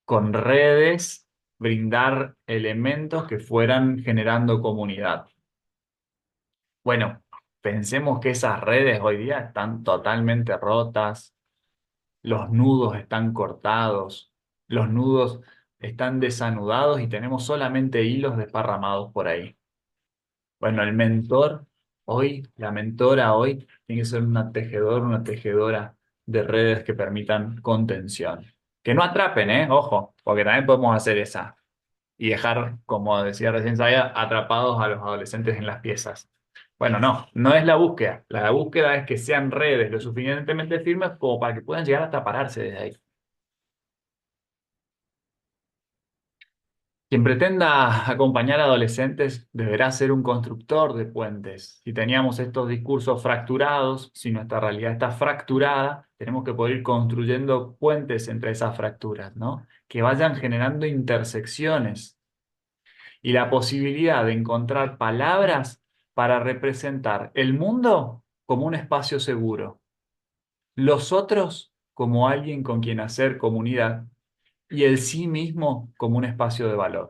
con redes, brindar elementos que fueran generando comunidad. Bueno, pensemos que esas redes hoy día están totalmente rotas, los nudos están cortados, los nudos están desanudados y tenemos solamente hilos desparramados por ahí. Bueno, el mentor hoy, la mentora hoy, tiene que ser una tejedor, una tejedora de redes que permitan contención. Que no atrapen, ¿eh? Ojo, porque también podemos hacer esa y dejar, como decía recién Saya, atrapados a los adolescentes en las piezas. Bueno, no, no es la búsqueda. La búsqueda es que sean redes lo suficientemente firmes como para que puedan llegar hasta pararse desde ahí. Quien pretenda acompañar a adolescentes deberá ser un constructor de puentes. Si teníamos estos discursos fracturados, si nuestra realidad está fracturada, tenemos que poder ir construyendo puentes entre esas fracturas, ¿no? Que vayan generando intersecciones y la posibilidad de encontrar palabras para representar el mundo como un espacio seguro, los otros como alguien con quien hacer comunidad y el sí mismo como un espacio de valor.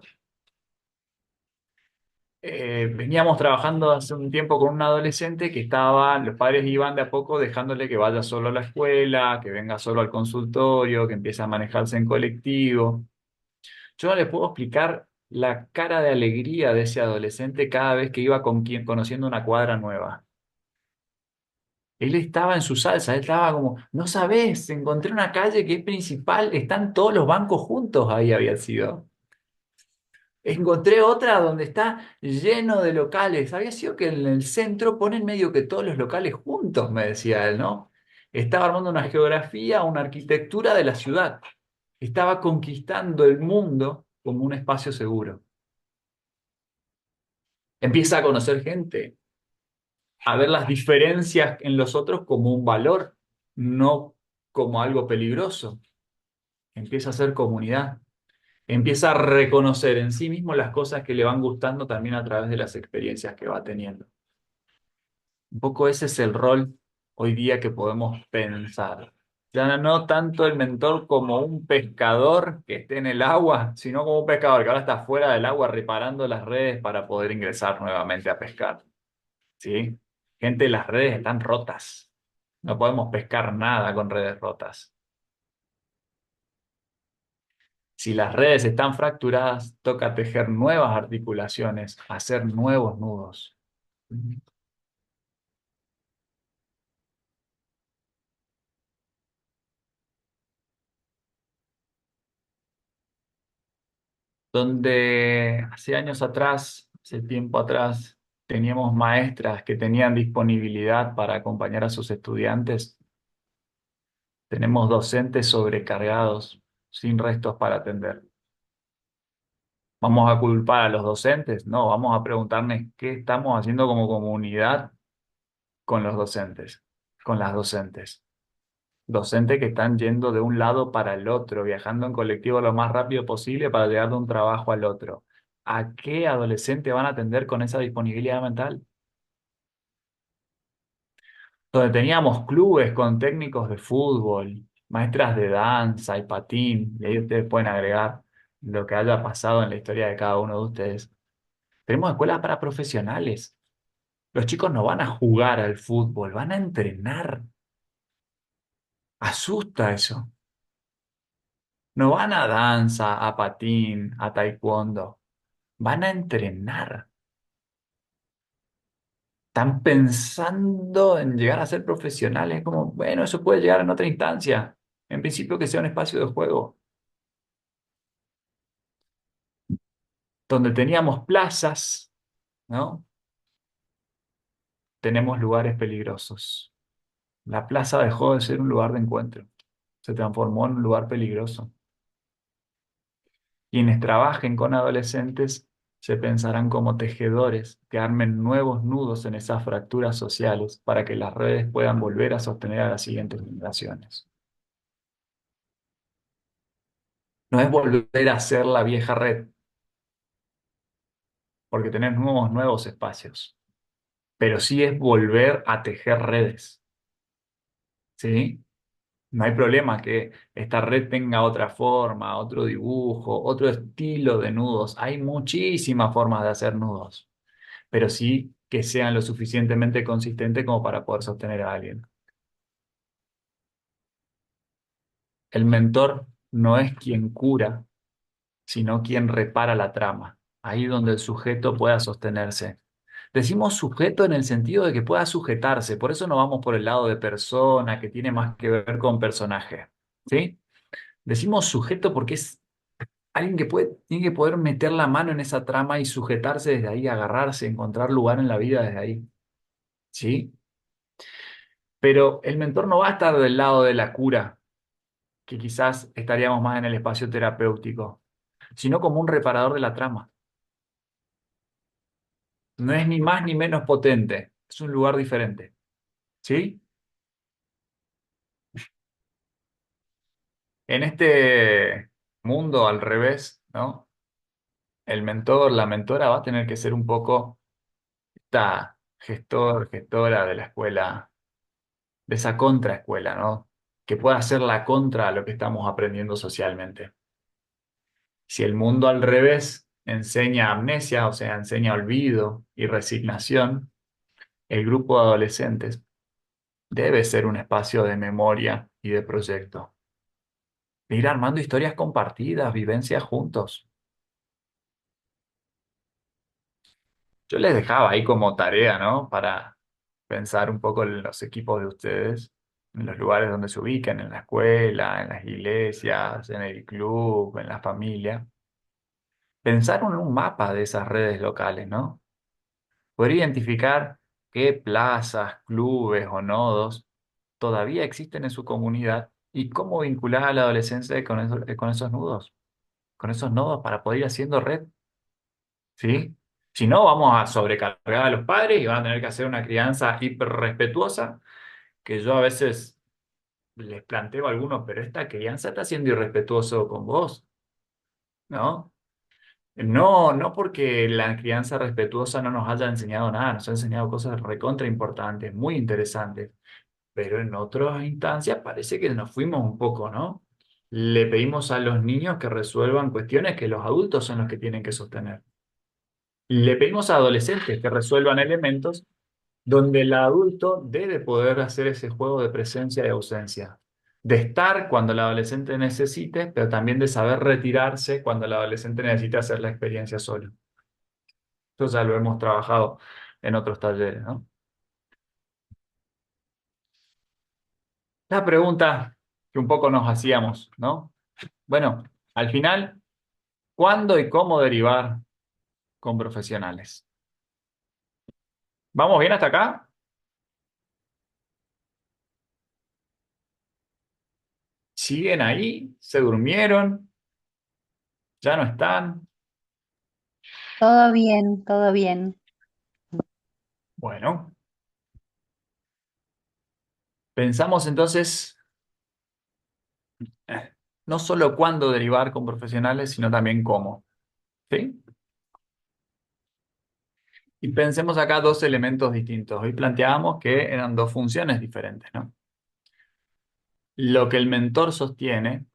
Veníamos trabajando hace un tiempo con un adolescente que los padres iban de a poco dejándole que vaya solo a la escuela, que venga solo al consultorio, que empiece a manejarse en colectivo. Yo no les puedo explicar la cara de alegría de ese adolescente cada vez que iba conociendo una cuadra nueva. Él estaba en su salsa, él estaba como, no sabés, encontré una calle que es principal, están todos los bancos juntos, ahí había sido. Encontré otra donde está lleno de locales. Había sido que en el centro ponen medio que todos los locales juntos, me decía él, ¿no? Estaba armando una geografía, una arquitectura de la ciudad. Estaba conquistando el mundo como un espacio seguro. Empieza a conocer gente, a ver las diferencias en los otros como un valor, no como algo peligroso. Empieza a hacer comunidad. Empieza a reconocer en sí mismo las cosas que le van gustando también a través de las experiencias que va teniendo. Un poco ese es el rol hoy día que podemos pensar. Ya no tanto el mentor como un pescador que esté en el agua, sino como un pescador que ahora está fuera del agua reparando las redes para poder ingresar nuevamente a pescar. ¿Sí? Gente, las redes están rotas. No podemos pescar nada con redes rotas. Si las redes están fracturadas, toca tejer nuevas articulaciones, hacer nuevos nudos. Donde hace años atrás, hace tiempo atrás, teníamos maestras que tenían disponibilidad para acompañar a sus estudiantes, tenemos docentes sobrecargados, sin restos para atender. ¿Vamos a culpar a los docentes? No, vamos a preguntarnos qué estamos haciendo como comunidad con los docentes, con las docentes. Docentes que están yendo de un lado para el otro, viajando en colectivo lo más rápido posible para llegar de un trabajo al otro. ¿A qué adolescente van a atender con esa disponibilidad mental? Donde teníamos clubes con técnicos de fútbol, maestras de danza y patín, y ahí ustedes pueden agregar lo que haya pasado en la historia de cada uno de ustedes. Tenemos escuelas para profesionales. Los chicos no van a jugar al fútbol, van a entrenar. Asusta eso. No van a danza, a patín, a taekwondo. Van a entrenar. Están pensando en llegar a ser profesionales. Como, bueno, eso puede llegar en otra instancia. En principio que sea un espacio de juego. Donde teníamos plazas, ¿no? Tenemos lugares peligrosos. La plaza dejó de ser un lugar de encuentro. Se transformó en un lugar peligroso. Quienes trabajen con adolescentes se pensarán como tejedores que armen nuevos nudos en esas fracturas sociales para que las redes puedan volver a sostener a las siguientes generaciones. No es volver a hacer la vieja red, porque tenés nuevos espacios, pero sí es volver a tejer redes, ¿sí? No hay problema que esta red tenga otra forma, otro dibujo, otro estilo de nudos. Hay muchísimas formas de hacer nudos, pero sí que sean lo suficientemente consistentes como para poder sostener a alguien. El mentor no es quien cura, sino quien repara la trama, ahí donde el sujeto pueda sostenerse. Decimos sujeto en el sentido de que pueda sujetarse, por eso no vamos por el lado de persona, que tiene más que ver con personaje, ¿sí? Decimos sujeto porque es alguien que tiene que poder meter la mano en esa trama y sujetarse desde ahí, agarrarse, encontrar lugar en la vida desde ahí, ¿sí? Pero el mentor no va a estar del lado de la cura, que quizás estaríamos más en el espacio terapéutico, sino como un reparador de la trama. No es ni más ni menos potente, es un lugar diferente, ¿sí? En este mundo al revés, ¿no? El mentor, la mentora va a tener que ser un poco esta gestora de la escuela, de esa contraescuela, ¿no? Que pueda ser la contra a lo que estamos aprendiendo socialmente. Si el mundo al revés enseña amnesia, o sea, enseña olvido y resignación, el grupo de adolescentes debe ser un espacio de memoria y de proyecto. De ir armando historias compartidas, vivencias juntos. Yo les dejaba ahí como tarea, ¿no? Para pensar un poco en los equipos de ustedes, en los lugares donde se ubican, en la escuela, en las iglesias, en el club, en la familia. Pensar en un mapa de esas redes locales, ¿no? Poder identificar qué plazas, clubes o nodos todavía existen en su comunidad y cómo vincular a la adolescencia con esos nudos, con esos nodos para poder ir haciendo red, ¿sí? Si no, vamos a sobrecargar a los padres y van a tener que hacer una crianza hiper respetuosa, que yo a veces les planteo a algunos, pero esta crianza está siendo irrespetuoso con vos, ¿no? No, no porque la crianza respetuosa no nos haya enseñado nada, nos ha enseñado cosas recontra importantes, muy interesantes, pero en otras instancias parece que nos fuimos un poco, ¿no? Le pedimos a los niños que resuelvan cuestiones que los adultos son los que tienen que sostener. Le pedimos a adolescentes que resuelvan elementos donde el adulto debe poder hacer ese juego de presencia y ausencia, de estar cuando el adolescente necesite, pero también de saber retirarse cuando el adolescente necesite hacer la experiencia solo. Eso ya lo hemos trabajado en otros talleres, ¿no? La pregunta que un poco nos hacíamos, ¿no? Bueno, al final, ¿cuándo y cómo derivar con profesionales? ¿Vamos bien hasta acá? ¿Siguen ahí? ¿Se durmieron? ¿Ya no están? Todo bien, todo bien. Bueno, pensamos entonces no solo cuándo derivar con profesionales, sino también cómo. ¿Sí? Y pensemos acá dos elementos distintos. Hoy planteábamos que eran dos funciones diferentes, ¿no? Lo que el mentor sostiene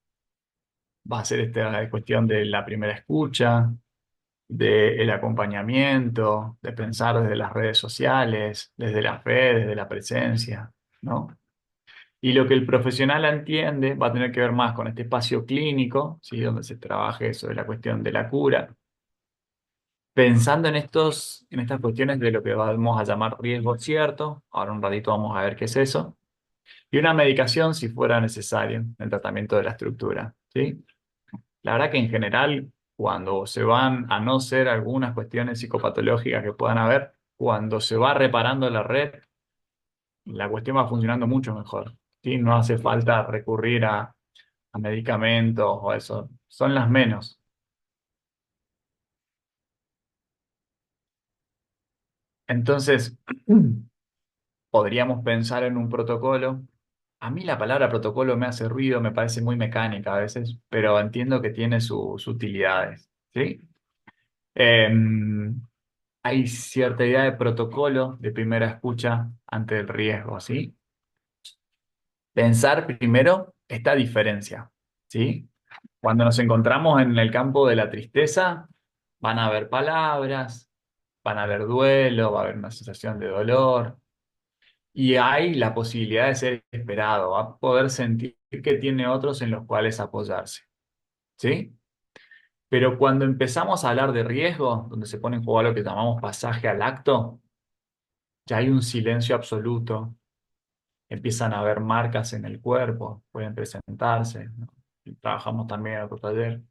va a ser esta cuestión de la primera escucha, del acompañamiento, de pensar desde las redes sociales, desde la fe, desde la presencia, ¿no? Y lo que el profesional entiende va a tener que ver más con este espacio clínico, ¿sí? Donde se trabaje sobre la cuestión de la cura, pensando en estas cuestiones de lo que vamos a llamar riesgo cierto. Ahora un ratito vamos a ver qué es eso. Y una medicación si fuera necesario en el tratamiento de la estructura, ¿sí? La verdad que en general, cuando se van a no ser algunas cuestiones psicopatológicas que puedan haber, cuando se va reparando la red, la cuestión va funcionando mucho mejor, ¿sí? No hace falta recurrir a medicamentos o eso, son las menos. Entonces, podríamos pensar en un protocolo. A mí la palabra protocolo me hace ruido, me parece muy mecánica a veces, pero entiendo que tiene sus utilidades, ¿sí? Em, Hay cierta idea de protocolo de primera escucha ante el riesgo, ¿sí? Pensar primero esta diferencia, ¿sí? Cuando nos encontramos en el campo de la tristeza, van a haber palabras, van a haber duelo, va a haber una sensación de dolor, y hay la posibilidad de ser esperado, va a poder sentir que tiene otros en los cuales apoyarse, ¿sí? Pero cuando empezamos a hablar de riesgo, donde se pone en juego lo que llamamos pasaje al acto, ya hay un silencio absoluto, empiezan a haber marcas en el cuerpo, pueden presentarse, ¿no? Y trabajamos también en otro taller,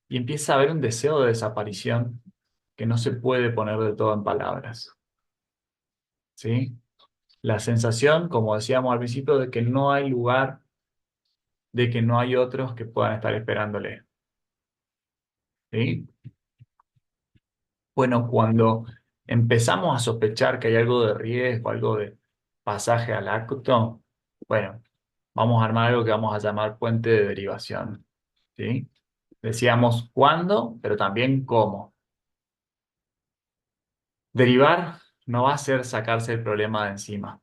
y empieza a haber un deseo de desaparición que no se puede poner de todo en palabras, ¿sí? La sensación, como decíamos al principio, de que no hay lugar, de que no hay otros que puedan estar esperándole, ¿sí? Bueno, cuando empezamos a sospechar que hay algo de riesgo, algo de pasaje al acto, bueno, vamos a armar algo que vamos a llamar puente de derivación, ¿sí? Decíamos cuándo, pero también cómo. Derivar no va a ser sacarse el problema de encima,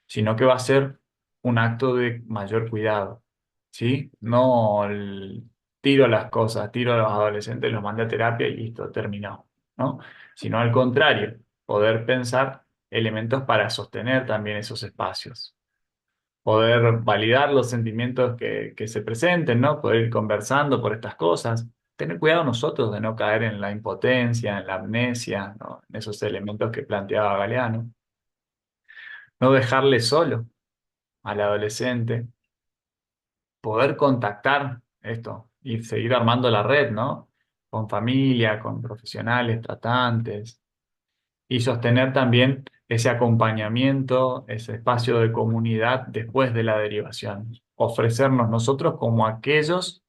sino que va a ser un acto de mayor cuidado, ¿sí? No tiro las cosas, tiro a los adolescentes, los mandé a terapia y listo, terminó, ¿no? Sino al contrario, poder pensar elementos para sostener también esos espacios, poder validar los sentimientos que se presenten, ¿no? Poder ir conversando por estas cosas. Tener cuidado nosotros de no caer en la impotencia, en la amnesia, ¿no? En esos elementos que planteaba Galeano. No dejarle solo al adolescente, poder contactar esto y seguir armando la red, ¿no? Con familia, con profesionales, tratantes, y sostener también ese acompañamiento, ese espacio de comunidad después de la derivación. Ofrecernos nosotros como aquellos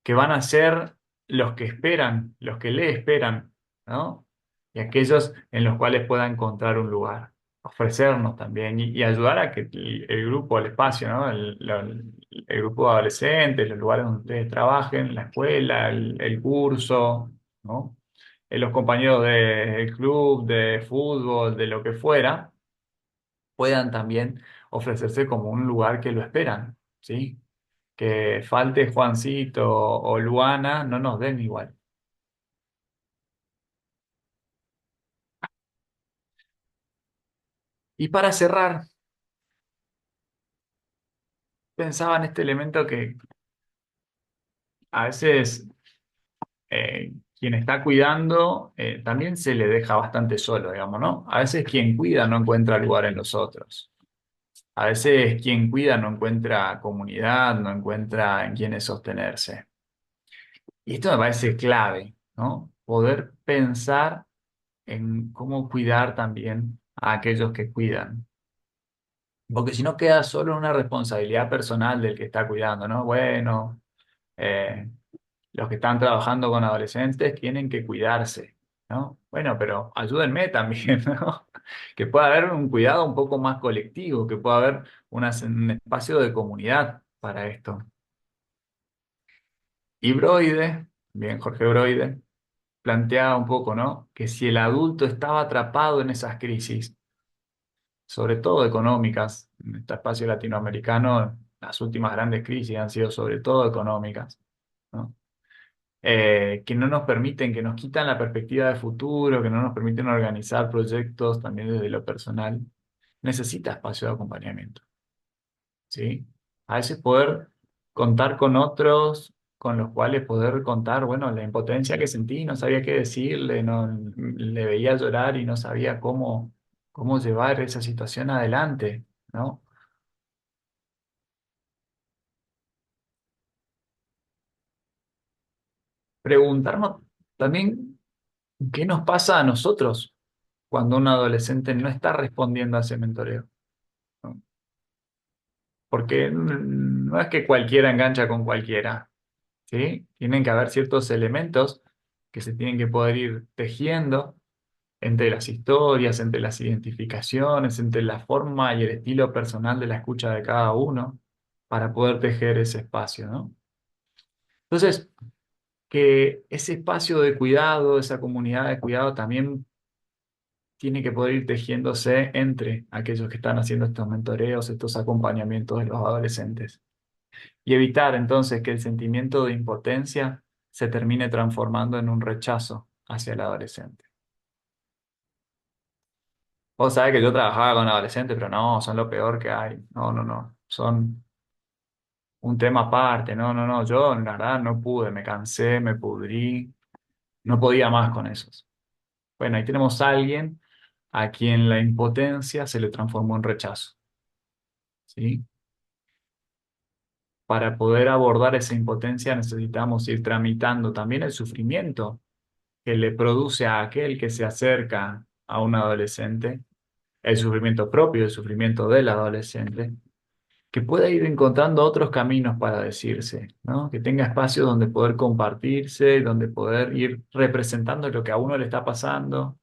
que van a ser los que esperan, los que le esperan, ¿no? Y aquellos en los cuales pueda encontrar un lugar. Ofrecernos también y ayudar a que el grupo, el espacio, ¿no? El grupo de adolescentes, los lugares donde ustedes trabajen, la escuela, el curso, ¿no? Los compañeros del club, de fútbol, de lo que fuera, puedan también ofrecerse como un lugar que lo esperan, ¿sí? Que falte Juancito o Luana, no nos den igual. Y para cerrar, pensaba en este elemento que a veces quien está cuidando también se le deja bastante solo, digamos, ¿no? A veces quien cuida no encuentra lugar en los otros. A veces quien cuida no encuentra comunidad, no encuentra en quiénes sostenerse. Y esto me parece clave, ¿no? Poder pensar en cómo cuidar también a aquellos que cuidan. Porque si no queda solo una responsabilidad personal del que está cuidando, ¿no? Bueno, eh, los que están trabajando con adolescentes tienen que cuidarse, ¿no? Bueno, pero ayúdenme también, ¿no? Que pueda haber un cuidado un poco más colectivo, que pueda haber un espacio de comunidad. para esto. Y Broide, bien Jorge Broide, planteaba un poco, ¿no? Que si el adulto estaba atrapado en esas crisis, sobre todo económicas, en este espacio latinoamericano, las últimas grandes crisis han sido sobre todo económicas, ¿no? Que no nos permiten, que nos quitan la perspectiva de futuro, que no nos permiten organizar proyectos también desde lo personal, necesita espacio de acompañamiento, ¿sí? A veces poder contar con otros con los cuales poder contar, bueno, la impotencia que sentí, no sabía qué decirle, no, le veía llorar y no sabía cómo llevar esa situación adelante, ¿no? Preguntarnos también qué nos pasa a nosotros cuando un adolescente no está respondiendo a ese mentoreo, ¿no? Porque no es que cualquiera engancha con cualquiera, ¿sí? Tienen que haber ciertos elementos que se tienen que poder ir tejiendo entre las historias, entre las identificaciones, entre la forma y el estilo personal de la escucha de cada uno, para poder tejer ese espacio, ¿no? Entonces, que ese espacio de cuidado, esa comunidad de cuidado también tiene que poder ir tejiéndose entre aquellos que están haciendo estos mentoreos, estos acompañamientos de los adolescentes. Y evitar entonces que el sentimiento de impotencia se termine transformando en un rechazo hacia el adolescente. Vos sabés que yo trabajaba con adolescentes, pero no, son lo peor que hay. No, no, no. Son un tema aparte. No, no, no. Yo, la verdad, no pude. Me cansé, me pudrí. No podía más con esos. Bueno, ahí tenemos a alguien a quien la impotencia se le transformó en rechazo. ¿Sí? Para poder abordar esa impotencia necesitamos ir tramitando también el sufrimiento que le produce a aquel que se acerca a un adolescente, el sufrimiento propio, el sufrimiento del adolescente, que pueda ir encontrando otros caminos para decirse, ¿no? Que tenga espacios donde poder compartirse, donde poder ir representando lo que a uno le está pasando,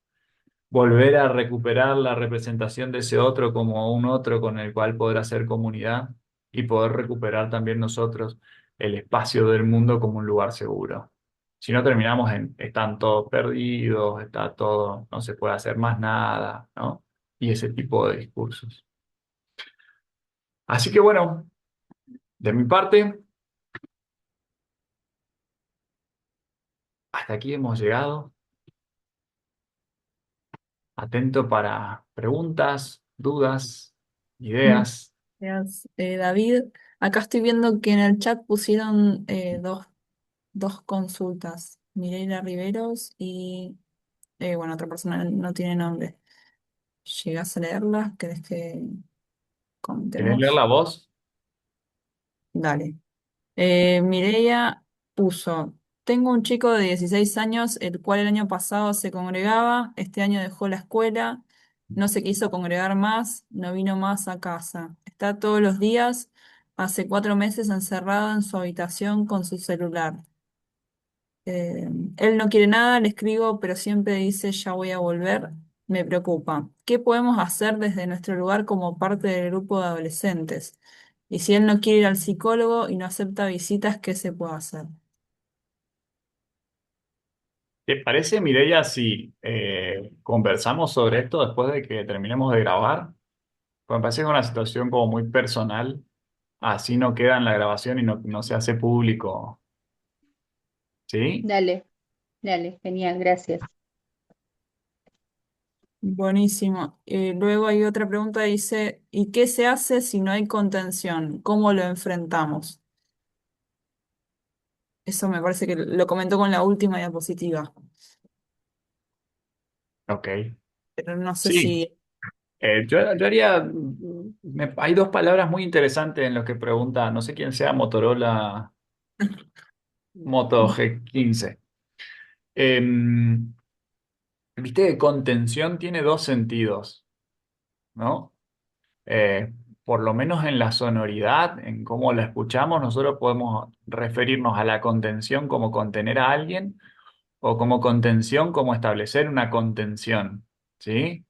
volver a recuperar la representación de ese otro como un otro con el cual poder hacer comunidad y poder recuperar también nosotros el espacio del mundo como un lugar seguro. Si no terminamos en, están todos perdidos, está todo, no se puede hacer más nada, ¿no? Y ese tipo de discursos. Así que bueno, de mi parte, hasta aquí hemos llegado. Atento para preguntas, dudas, ideas. Gracias, David. Acá estoy viendo que en el chat pusieron dos consultas, Mireia Riveros y, bueno, otra persona no tiene nombre. ¿Llegas a leerlas? ¿Querés que ¿Querés leer comentemos? la voz? Dale. Mireia puso, tengo un chico de 16 años, el cual el año pasado se congregaba, este año dejó la escuela, no se quiso congregar más, no vino más a casa. Está todos los días, hace 4 meses encerrado en su habitación con su celular. Él no quiere nada, le escribo, pero siempre dice ya voy a volver. Me preocupa. ¿Qué podemos hacer desde nuestro lugar como parte del grupo de adolescentes? Y si él no quiere ir al psicólogo y no acepta visitas, ¿qué se puede hacer? ¿Te parece, Mireia, si conversamos sobre esto después de que terminemos de grabar? Pues me parece que es una situación como muy personal, así no queda en la grabación y no se hace público, ¿sí? Dale, dale, genial, gracias. Buenísimo. Luego hay otra pregunta, dice, ¿y qué se hace si no hay contención? ¿Cómo lo enfrentamos? Eso me parece que lo comentó con la última diapositiva, Ok. pero no sé Sí, si... yo haría, hay dos palabras muy interesantes en lo que pregunta, no sé quién sea Motorola Moto G15. Viste que contención tiene dos sentidos, ¿no? Eh, por lo menos en la sonoridad, en cómo la escuchamos, nosotros podemos referirnos a la contención como contener a alguien o como contención como establecer una contención, ¿sí?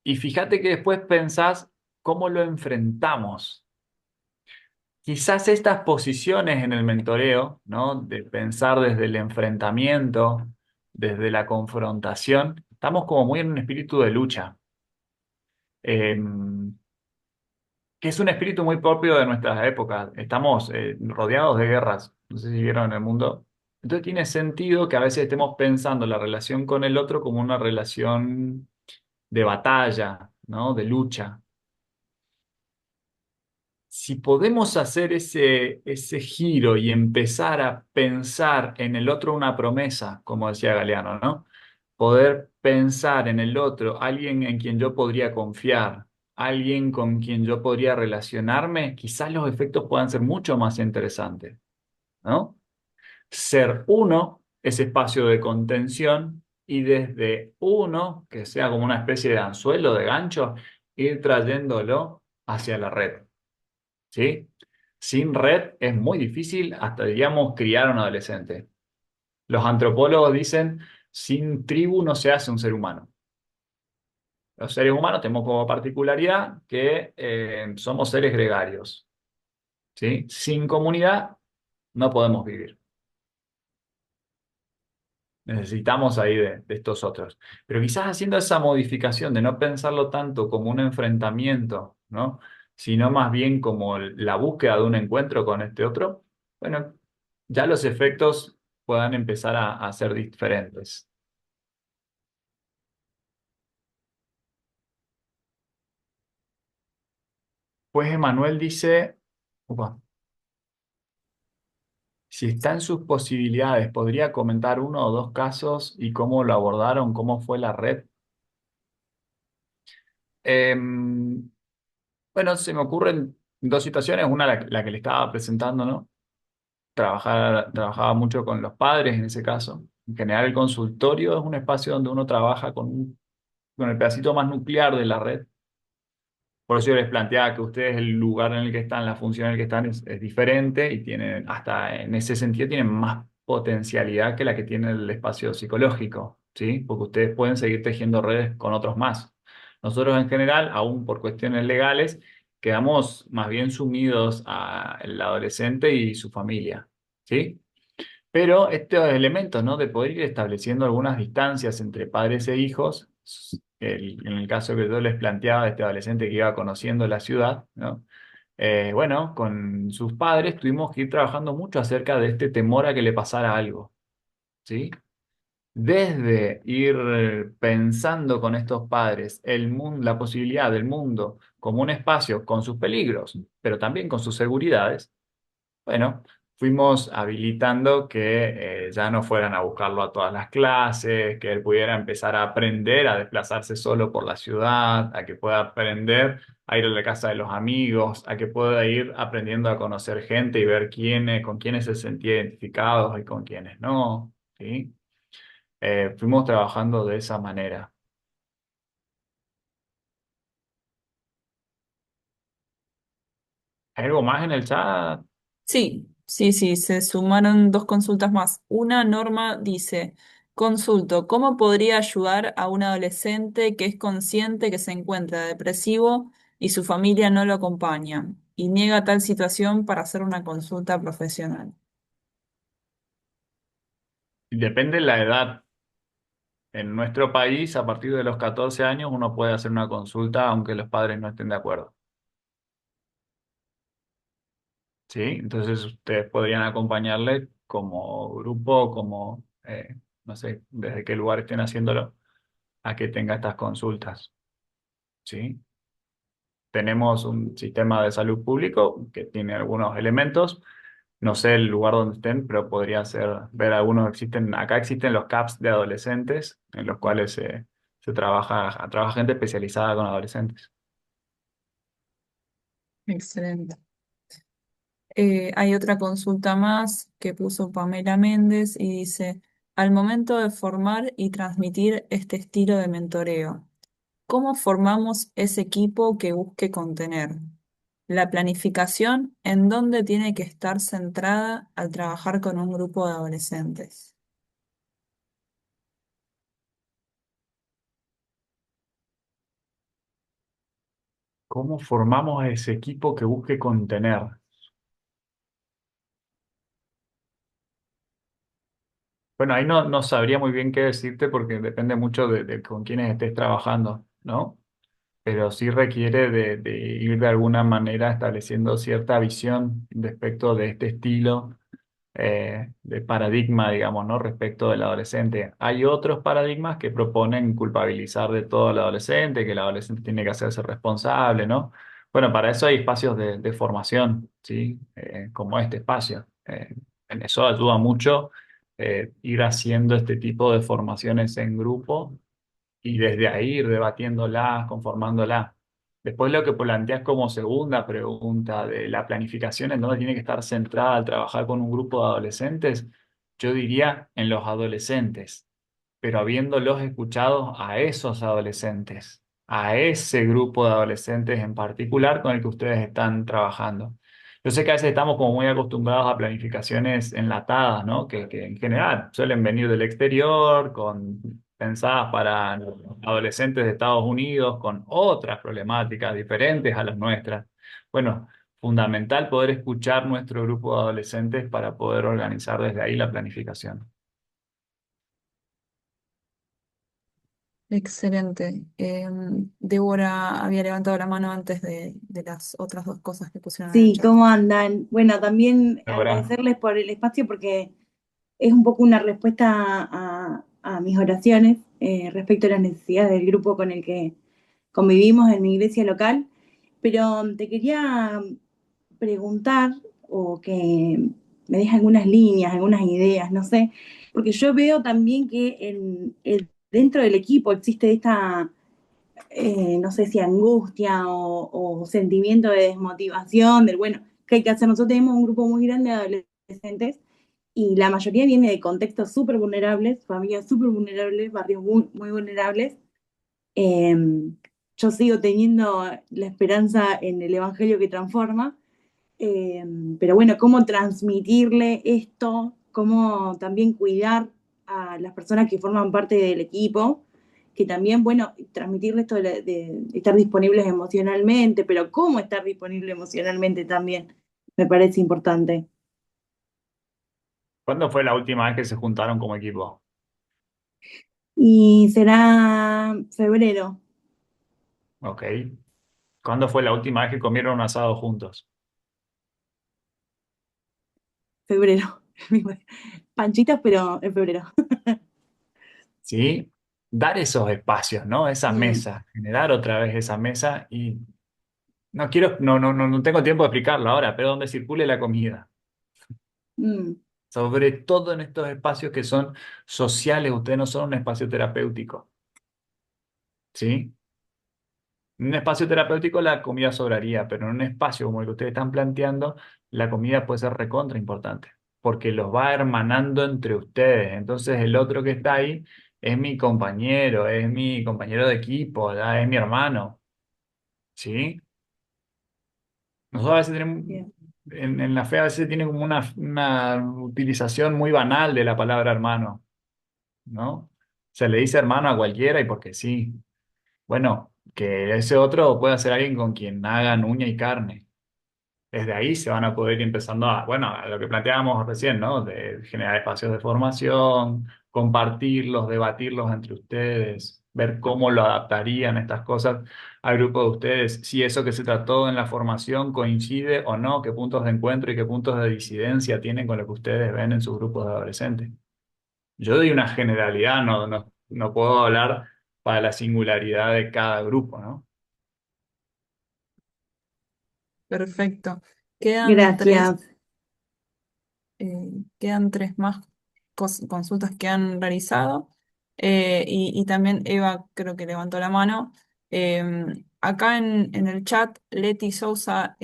Y fíjate que después pensás cómo lo enfrentamos. quizás estas posiciones en el mentoreo, ¿no? De pensar desde el enfrentamiento, desde la confrontación, estamos como muy en un espíritu de lucha, eh, que es un espíritu muy propio de nuestras épocas. Estamos rodeados de guerras, no sé si vieron en el mundo. Entonces tiene sentido que a veces estemos pensando la relación con el otro como una relación de batalla, ¿no? De lucha. Si podemos hacer ese giro y empezar a pensar en el otro una promesa, como decía Galeano, ¿no? Poder pensar en el otro, alguien en quien yo podría confiar, alguien con quien yo podría relacionarme, quizás los efectos puedan ser mucho más interesantes, ¿no? Ser uno, ese espacio de contención, y desde uno, que sea como una especie de anzuelo, de gancho, ir trayéndolo hacia la red. ¿Sí? Sin red es muy difícil hasta, digamos, criar a un adolescente. Los antropólogos dicen, sin tribu no se hace un ser humano. Los seres humanos tenemos como particularidad que somos seres gregarios. ¿Sí? Sin comunidad no podemos vivir. Necesitamos ahí de estos otros. Pero quizás haciendo esa modificación de no pensarlo tanto como un enfrentamiento, ¿no? Sino más bien como la búsqueda de un encuentro con este otro, bueno, ya los efectos puedan empezar a ser diferentes. Pues Emanuel dice, upa, si está en sus posibilidades, ¿podría comentar uno o dos casos y cómo lo abordaron, cómo fue la red? Em, bueno, se me ocurren dos situaciones, una la que le estaba presentando, ¿no? Trabajaba mucho con los padres en ese caso. En general, el consultorio es un espacio donde uno trabaja con el pedacito más nuclear de la red. Por eso yo les planteaba que ustedes el lugar en el que están, la función en el que están es diferente y tienen, hasta en ese sentido, tienen más potencialidad que la que tiene el espacio psicológico, ¿sí? Porque ustedes pueden seguir tejiendo redes con otros más. Nosotros en general, aún por cuestiones legales, quedamos más bien sumidos al adolescente y su familia, ¿sí? Pero estos elementos, ¿no? De poder ir estableciendo algunas distancias entre padres e hijos, en el caso que yo les planteaba de este adolescente que iba conociendo la ciudad, ¿no? Bueno, con sus padres tuvimos que ir trabajando mucho acerca de este temor a que le pasara algo, ¿sí? Desde ir pensando con estos padres el mundo, la posibilidad del mundo como un espacio con sus peligros, pero también con sus seguridades, bueno, fuimos habilitando que ya no fueran a buscarlo a todas las clases, que él pudiera empezar a aprender a desplazarse solo por la ciudad, a que pueda aprender a ir a la casa de los amigos, a que pueda ir aprendiendo a conocer gente y ver con quiénes se sentía identificados y con quiénes no, ¿sí? Fuimos trabajando de esa manera. ¿Hay algo más en el chat? Sí, sí, sí, se sumaron dos consultas más. Una norma dice, consulto, ¿cómo podría ayudar a un adolescente que es consciente que se encuentra depresivo y su familia no lo acompaña y niega tal situación para hacer una consulta profesional? Depende de la edad. En nuestro país, a partir de los 14 años, uno puede hacer una consulta aunque los padres no estén de acuerdo. ¿Sí? Entonces ustedes podrían acompañarle como grupo, como, no sé, desde qué lugar estén haciéndolo, a que tenga estas consultas. ¿Sí? Tenemos un sistema de salud público que tiene algunos elementos. No sé el lugar donde estén, pero podría ser, ver algunos existen, acá existen los CAPS de adolescentes, en los cuales se trabaja gente especializada con adolescentes. Excelente. Hay otra consulta más que puso Pamela Méndez y dice, al momento de formar y transmitir este estilo de mentoreo, ¿cómo formamos ese equipo que busque contener? La planificación, ¿en dónde tiene que estar centrada al trabajar con un grupo de adolescentes? ¿Cómo formamos a ese equipo que busque contener? Bueno, ahí no sabría muy bien qué decirte porque depende mucho de con quiénes estés trabajando, ¿no? Pero sí requiere de ir de alguna manera estableciendo cierta visión respecto de este estilo de paradigma, digamos, ¿no? Respecto del adolescente. Hay otros paradigmas que proponen culpabilizar de todo al adolescente, que el adolescente tiene que hacerse responsable, ¿no? Bueno, para eso hay espacios de formación, ¿sí? Como este espacio. En eso ayuda mucho ir haciendo este tipo de formaciones en grupo y desde ahí ir debatiéndola, conformándola. Después lo que planteas como segunda pregunta de la planificación, en dónde tiene que estar centrada al trabajar con un grupo de adolescentes, yo diría en los adolescentes, pero habiéndolos escuchado a esos adolescentes, a ese grupo de adolescentes en particular con el que ustedes están trabajando. Yo sé que a veces estamos como muy acostumbrados a planificaciones enlatadas, ¿no? Que en general suelen venir del exterior, pensadas para adolescentes de Estados Unidos, con otras problemáticas diferentes a las nuestras. Bueno, fundamental poder escuchar nuestro grupo de adolescentes para poder organizar desde ahí la planificación. Excelente. Débora había levantado la mano antes de las otras dos cosas que pusieron en el Sí, chat. ¿cómo andan? Bueno, también Ahora, agradecerles por el espacio porque es un poco una respuesta a mis oraciones respecto a las necesidades del grupo con el que convivimos en mi iglesia local. Pero te quería preguntar o que me dejes algunas líneas, algunas ideas, no sé, porque yo veo también que dentro del equipo existe esta no sé si angustia o sentimiento de desmotivación, del bueno, ¿qué hay que hacer? Nosotros tenemos un grupo muy grande de adolescentes y la mayoría viene de contextos súper vulnerables, familias súper vulnerables, barrios muy vulnerables. Eh, yo sigo teniendo la esperanza en el Evangelio que transforma, eh, pero bueno, ¿cómo transmitirle esto? ¿Cómo también cuidar a las personas que forman parte del equipo? Que también, bueno, transmitirle esto de estar disponibles emocionalmente, pero cómo estar disponible emocionalmente también me parece importante. ¿cuándo fue la última vez que se juntaron como equipo? Y será febrero, Ok. ¿Cuándo fue la última vez que comieron un asado juntos? febrero. Panchitas, pero en febrero. ¿Sí? Dar esos espacios, ¿no? Esa Mm, mesa, generar otra vez esa mesa y no quiero, no tengo tiempo de explicarlo ahora, pero donde circule la comida. mm, Sobre todo en estos espacios que son sociales, ustedes no son un espacio terapéutico, ¿sí? En un espacio terapéutico la comida sobraría, pero en un espacio como el que ustedes están planteando, la comida puede ser recontra importante, porque los va hermanando entre ustedes. Entonces el otro que está ahí es mi compañero de equipo, ¿verdad? Es mi hermano, ¿sí? Nosotros a veces tenemos, bien. en la fe a veces tiene como una utilización muy banal de la palabra hermano, ¿no? Se le dice hermano a cualquiera y porque sí. Bueno, que ese otro pueda ser alguien con quien hagan uña y carne. Desde ahí se van a poder ir empezando a, bueno, a lo que planteábamos recién, ¿no? De generar espacios de formación, compartirlos, debatirlos entre ustedes, ver cómo lo adaptarían estas cosas al grupo de ustedes, si eso que se trató en la formación coincide o no, qué puntos de encuentro y qué puntos de disidencia tienen con lo que ustedes ven en sus grupos de adolescentes. Yo doy una generalidad, no puedo hablar para la singularidad de cada grupo, ¿no? Perfecto. Quedan tres. Gracias. Quedan tres más consultas que han realizado. Y también Eva creo que levantó la mano. Acá en el chat, Leti Sousa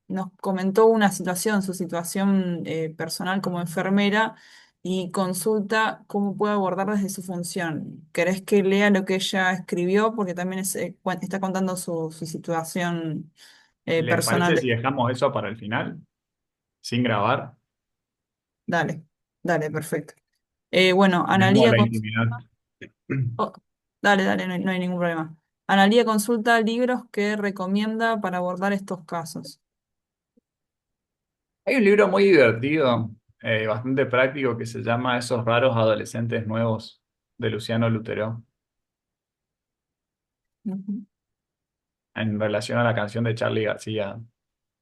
nos comentó una situación, su situación personal como enfermera, y consulta cómo puede abordar desde su función. ¿Querés que lea lo que ella escribió? Porque también está contando su situación ¿Les parece personal. si dejamos eso para el final, sin grabar? Dale, dale, perfecto. Bueno, Tenemos Analía, la intimidad. oh, dale, dale, no hay ningún problema. Analía consulta libros que recomienda para abordar estos casos. Hay un libro muy divertido bastante práctico que se llama Esos raros adolescentes nuevos de Luciano Lutero, Ujú. en relación a la canción de Charly García,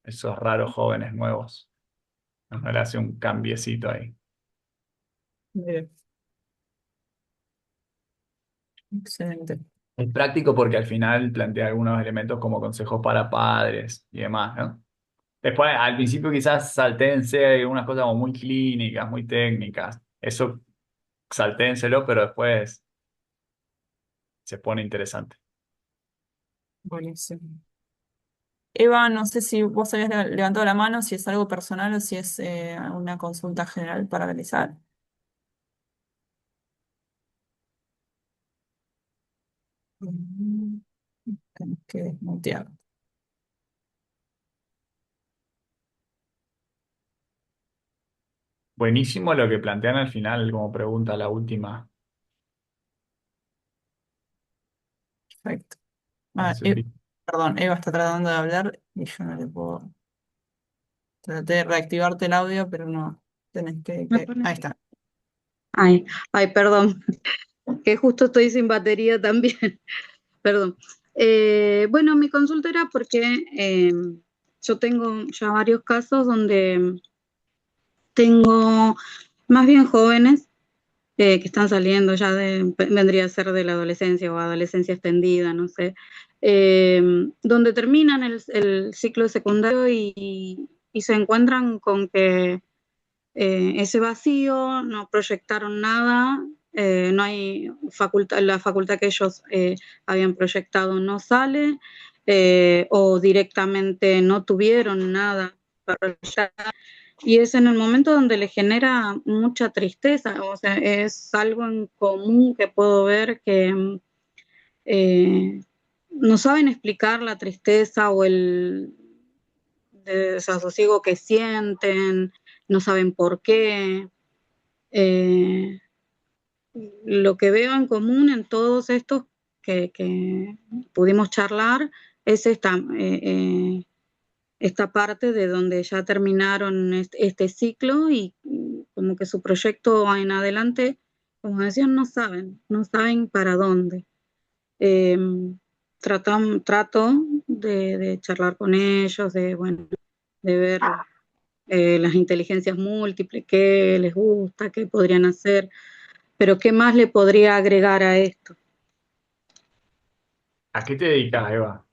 Esos raros jóvenes nuevos. ¿No? Le hace un cambiecito ahí. Bien, excelente. Es práctico porque al final plantea algunos elementos como consejos para padres y demás, ¿no? Después, al principio quizás saltéense algunas cosas como muy clínicas, muy técnicas. Eso saltéenselo, pero después se pone interesante. Buenísimo. Eva, no sé si vos habías levantado la mano, si es algo personal o si es una consulta general para realizar. Mm, Tenés que desmutear. Buenísimo lo que plantean al final como pregunta, la última. Perfecto. Ah, Eso sí. perdón, Eva está tratando de hablar y yo no le puedo. Traté de reactivarte el audio, pero no. Tenés Me pone- Ahí está. Ay, ay, perdón, que justo estoy sin batería también, perdón. Bueno, mi consulta era porque yo tengo ya varios casos donde tengo más bien jóvenes que están saliendo ya vendría a ser de la adolescencia o adolescencia extendida, no sé, eh, donde terminan el ciclo secundario y se encuentran con que ese vacío, no proyectaron nada, no hay facultad, la facultad que ellos habían proyectado no sale, o directamente no tuvieron nada para proyectar. Y es en el momento donde le genera mucha tristeza, o sea, es algo en común que puedo ver que eh, no saben explicar la tristeza o el desasosiego que sienten, no saben por qué. Eh, lo que veo en común en todos estos que pudimos charlar es esta parte de donde ya terminaron este ciclo y como que su proyecto en adelante, como decían, no saben para dónde. Eh, trato de charlar con ellos, bueno, de ver las inteligencias múltiples, qué les gusta, qué podrían hacer, pero qué más le podría agregar a esto. ¿A qué te dedicas, Eva?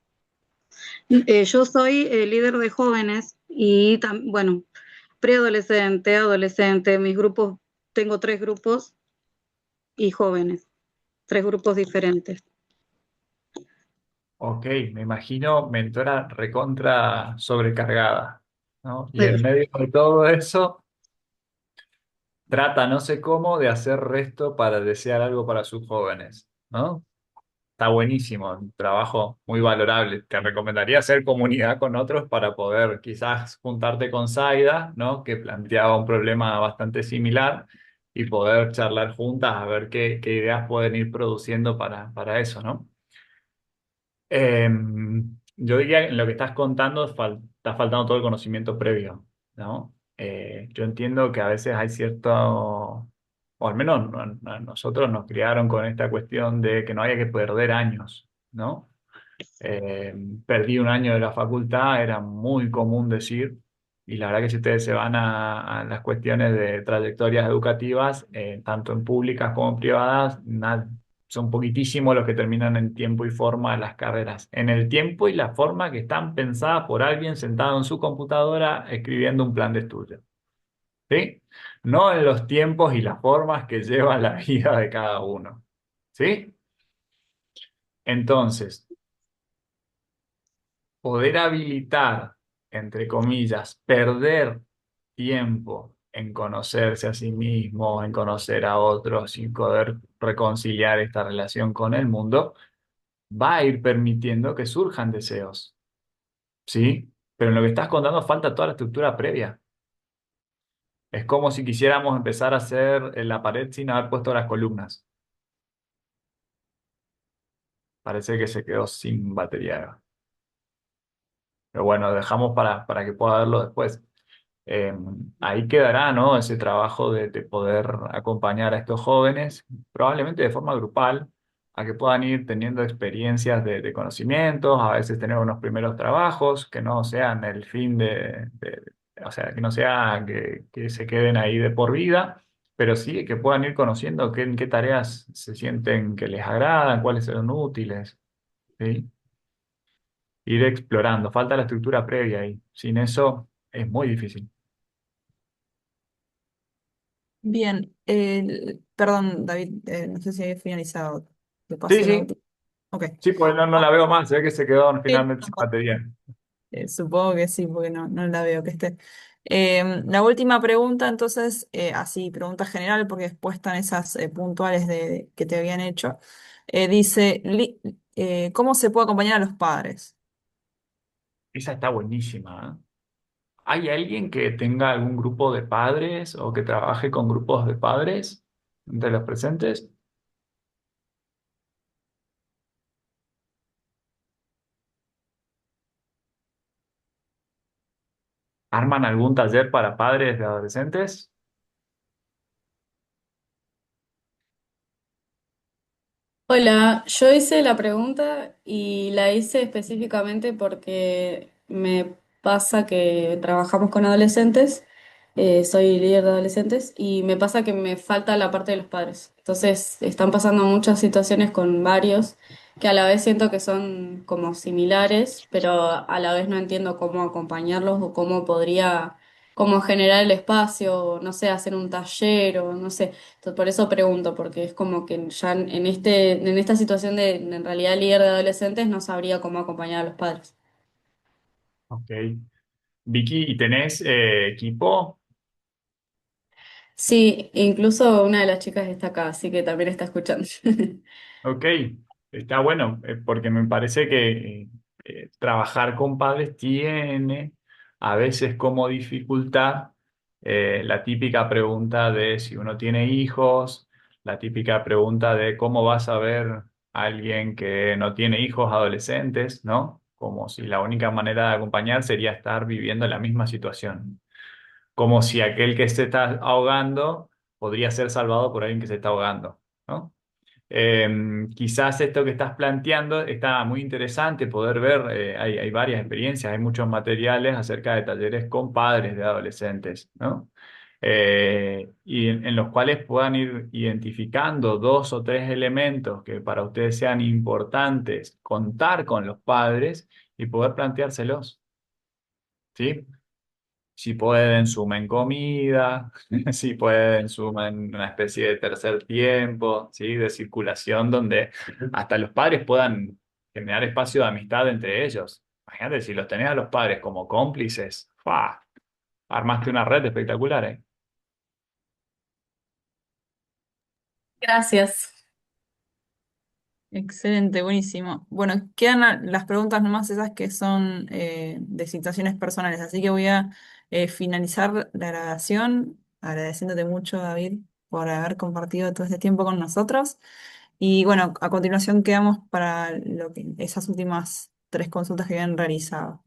Yo soy líder de jóvenes y, bueno, preadolescente, adolescente, mis grupos, tengo 3 grupos y jóvenes, 3 grupos diferentes. Ok, me imagino mentora recontra sobrecargada, ¿no? Y Eh, en medio de todo eso, trata no sé cómo de hacer resto para desear algo para sus jóvenes, ¿no? Está buenísimo, un trabajo muy valorable. Te recomendaría hacer comunidad con otros para poder quizás juntarte con Zaida, ¿no? Que planteaba un problema bastante similar y poder charlar juntas a ver qué ideas pueden ir produciendo para eso, ¿no? Yo diría que en lo que estás contando está faltando todo el conocimiento previo, ¿no? Yo entiendo que a veces hay cierto, o al menos nosotros nos criaron con esta cuestión de que no haya que perder años, ¿no? Eh, Perdí un año de la facultad, era muy común decir, y la verdad que si ustedes se van a las cuestiones de trayectorias educativas, tanto en públicas como en privadas, son poquitísimos los que terminan en tiempo y forma las carreras. En el tiempo y la forma que están pensadas por alguien sentado en su computadora escribiendo un plan de estudio, ¿sí? No en los tiempos y las formas que lleva la vida de cada uno, ¿sí? Entonces, poder habilitar, entre comillas, perder tiempo en conocerse a sí mismo, en conocer a otros y poder reconciliar esta relación con el mundo, va a ir permitiendo que surjan deseos, ¿sí? Pero en lo que estás contando falta toda la estructura previa. Es como si quisiéramos empezar a hacer en la pared sin haber puesto las columnas. Parece que se quedó sin batería. Pero bueno, dejamos para que pueda verlo después. Eh, Ahí quedará, ¿no? Ese trabajo de poder acompañar a estos jóvenes, probablemente de forma grupal, a que puedan ir teniendo experiencias de conocimientos, a veces tener unos primeros trabajos que no sean el fin o sea, que no sea que se queden ahí de por vida, pero sí que puedan ir conociendo en qué tareas se sienten que les agradan, cuáles son útiles, ¿sí? Ir explorando. Falta la estructura previa ahí. Sin eso es muy difícil. Bien, perdón, David, no sé si había finalizado. Te Sí, pasé la sí, última. Ok. sí, pues no la veo más, se ve que se quedó Sí, finalmente sin batería. supongo que sí, porque no la veo que esté. La última pregunta, entonces, así, pregunta general, porque después están esas puntuales que te habían hecho. Dice, ¿cómo se puede acompañar a los padres? Esa está buenísima, ¿eh? ¿Hay alguien que tenga algún grupo de padres o que trabaje con grupos de padres entre los presentes? ¿Arman algún taller para padres de adolescentes? Hola, yo hice la pregunta y la hice específicamente porque me pasa que trabajamos con adolescentes, soy líder de adolescentes y me pasa que me falta la parte de los padres. Entonces están pasando muchas situaciones con varios que a la vez siento que son como similares, pero a la vez no entiendo cómo acompañarlos o cómo podría, cómo generar el espacio, o no sé, hacer un taller o no sé. Entonces, por eso pregunto, porque es como que ya en esta situación de en realidad líder de adolescentes no sabría cómo acompañar a los padres. Ok. Vicky, ¿y tenés equipo? Sí, incluso una de las chicas está acá, así que también está escuchando. Ok, está bueno, porque me parece que trabajar con padres tiene a veces como dificultad la típica pregunta de si uno tiene hijos, la típica pregunta de cómo vas a ver a alguien que no tiene hijos adolescentes, ¿no? Como si la única manera de acompañar sería estar viviendo la misma situación. Como si aquel que se está ahogando podría ser salvado por alguien que se está ahogando, ¿no? Quizás esto que estás planteando está muy interesante poder ver, hay varias experiencias, hay muchos materiales acerca de talleres con padres de adolescentes, ¿no? Y en los cuales puedan ir identificando dos o tres elementos que para ustedes sean importantes, contar con los padres y poder planteárselos, ¿sí? Si pueden, sumen comida, si pueden, sumen una especie de tercer tiempo, ¿sí? De circulación donde hasta los padres puedan generar espacio de amistad entre ellos. Imagínate, si los tenés a los padres como cómplices, ¡fua! Armaste una red espectacular, ¿eh? Gracias. Excelente, buenísimo. Bueno, quedan las preguntas nomás esas que son de situaciones personales, así que voy a finalizar la grabación agradeciéndote mucho, David, por haber compartido todo este tiempo con nosotros. Y bueno, a continuación quedamos para esas últimas tres consultas que habían realizado.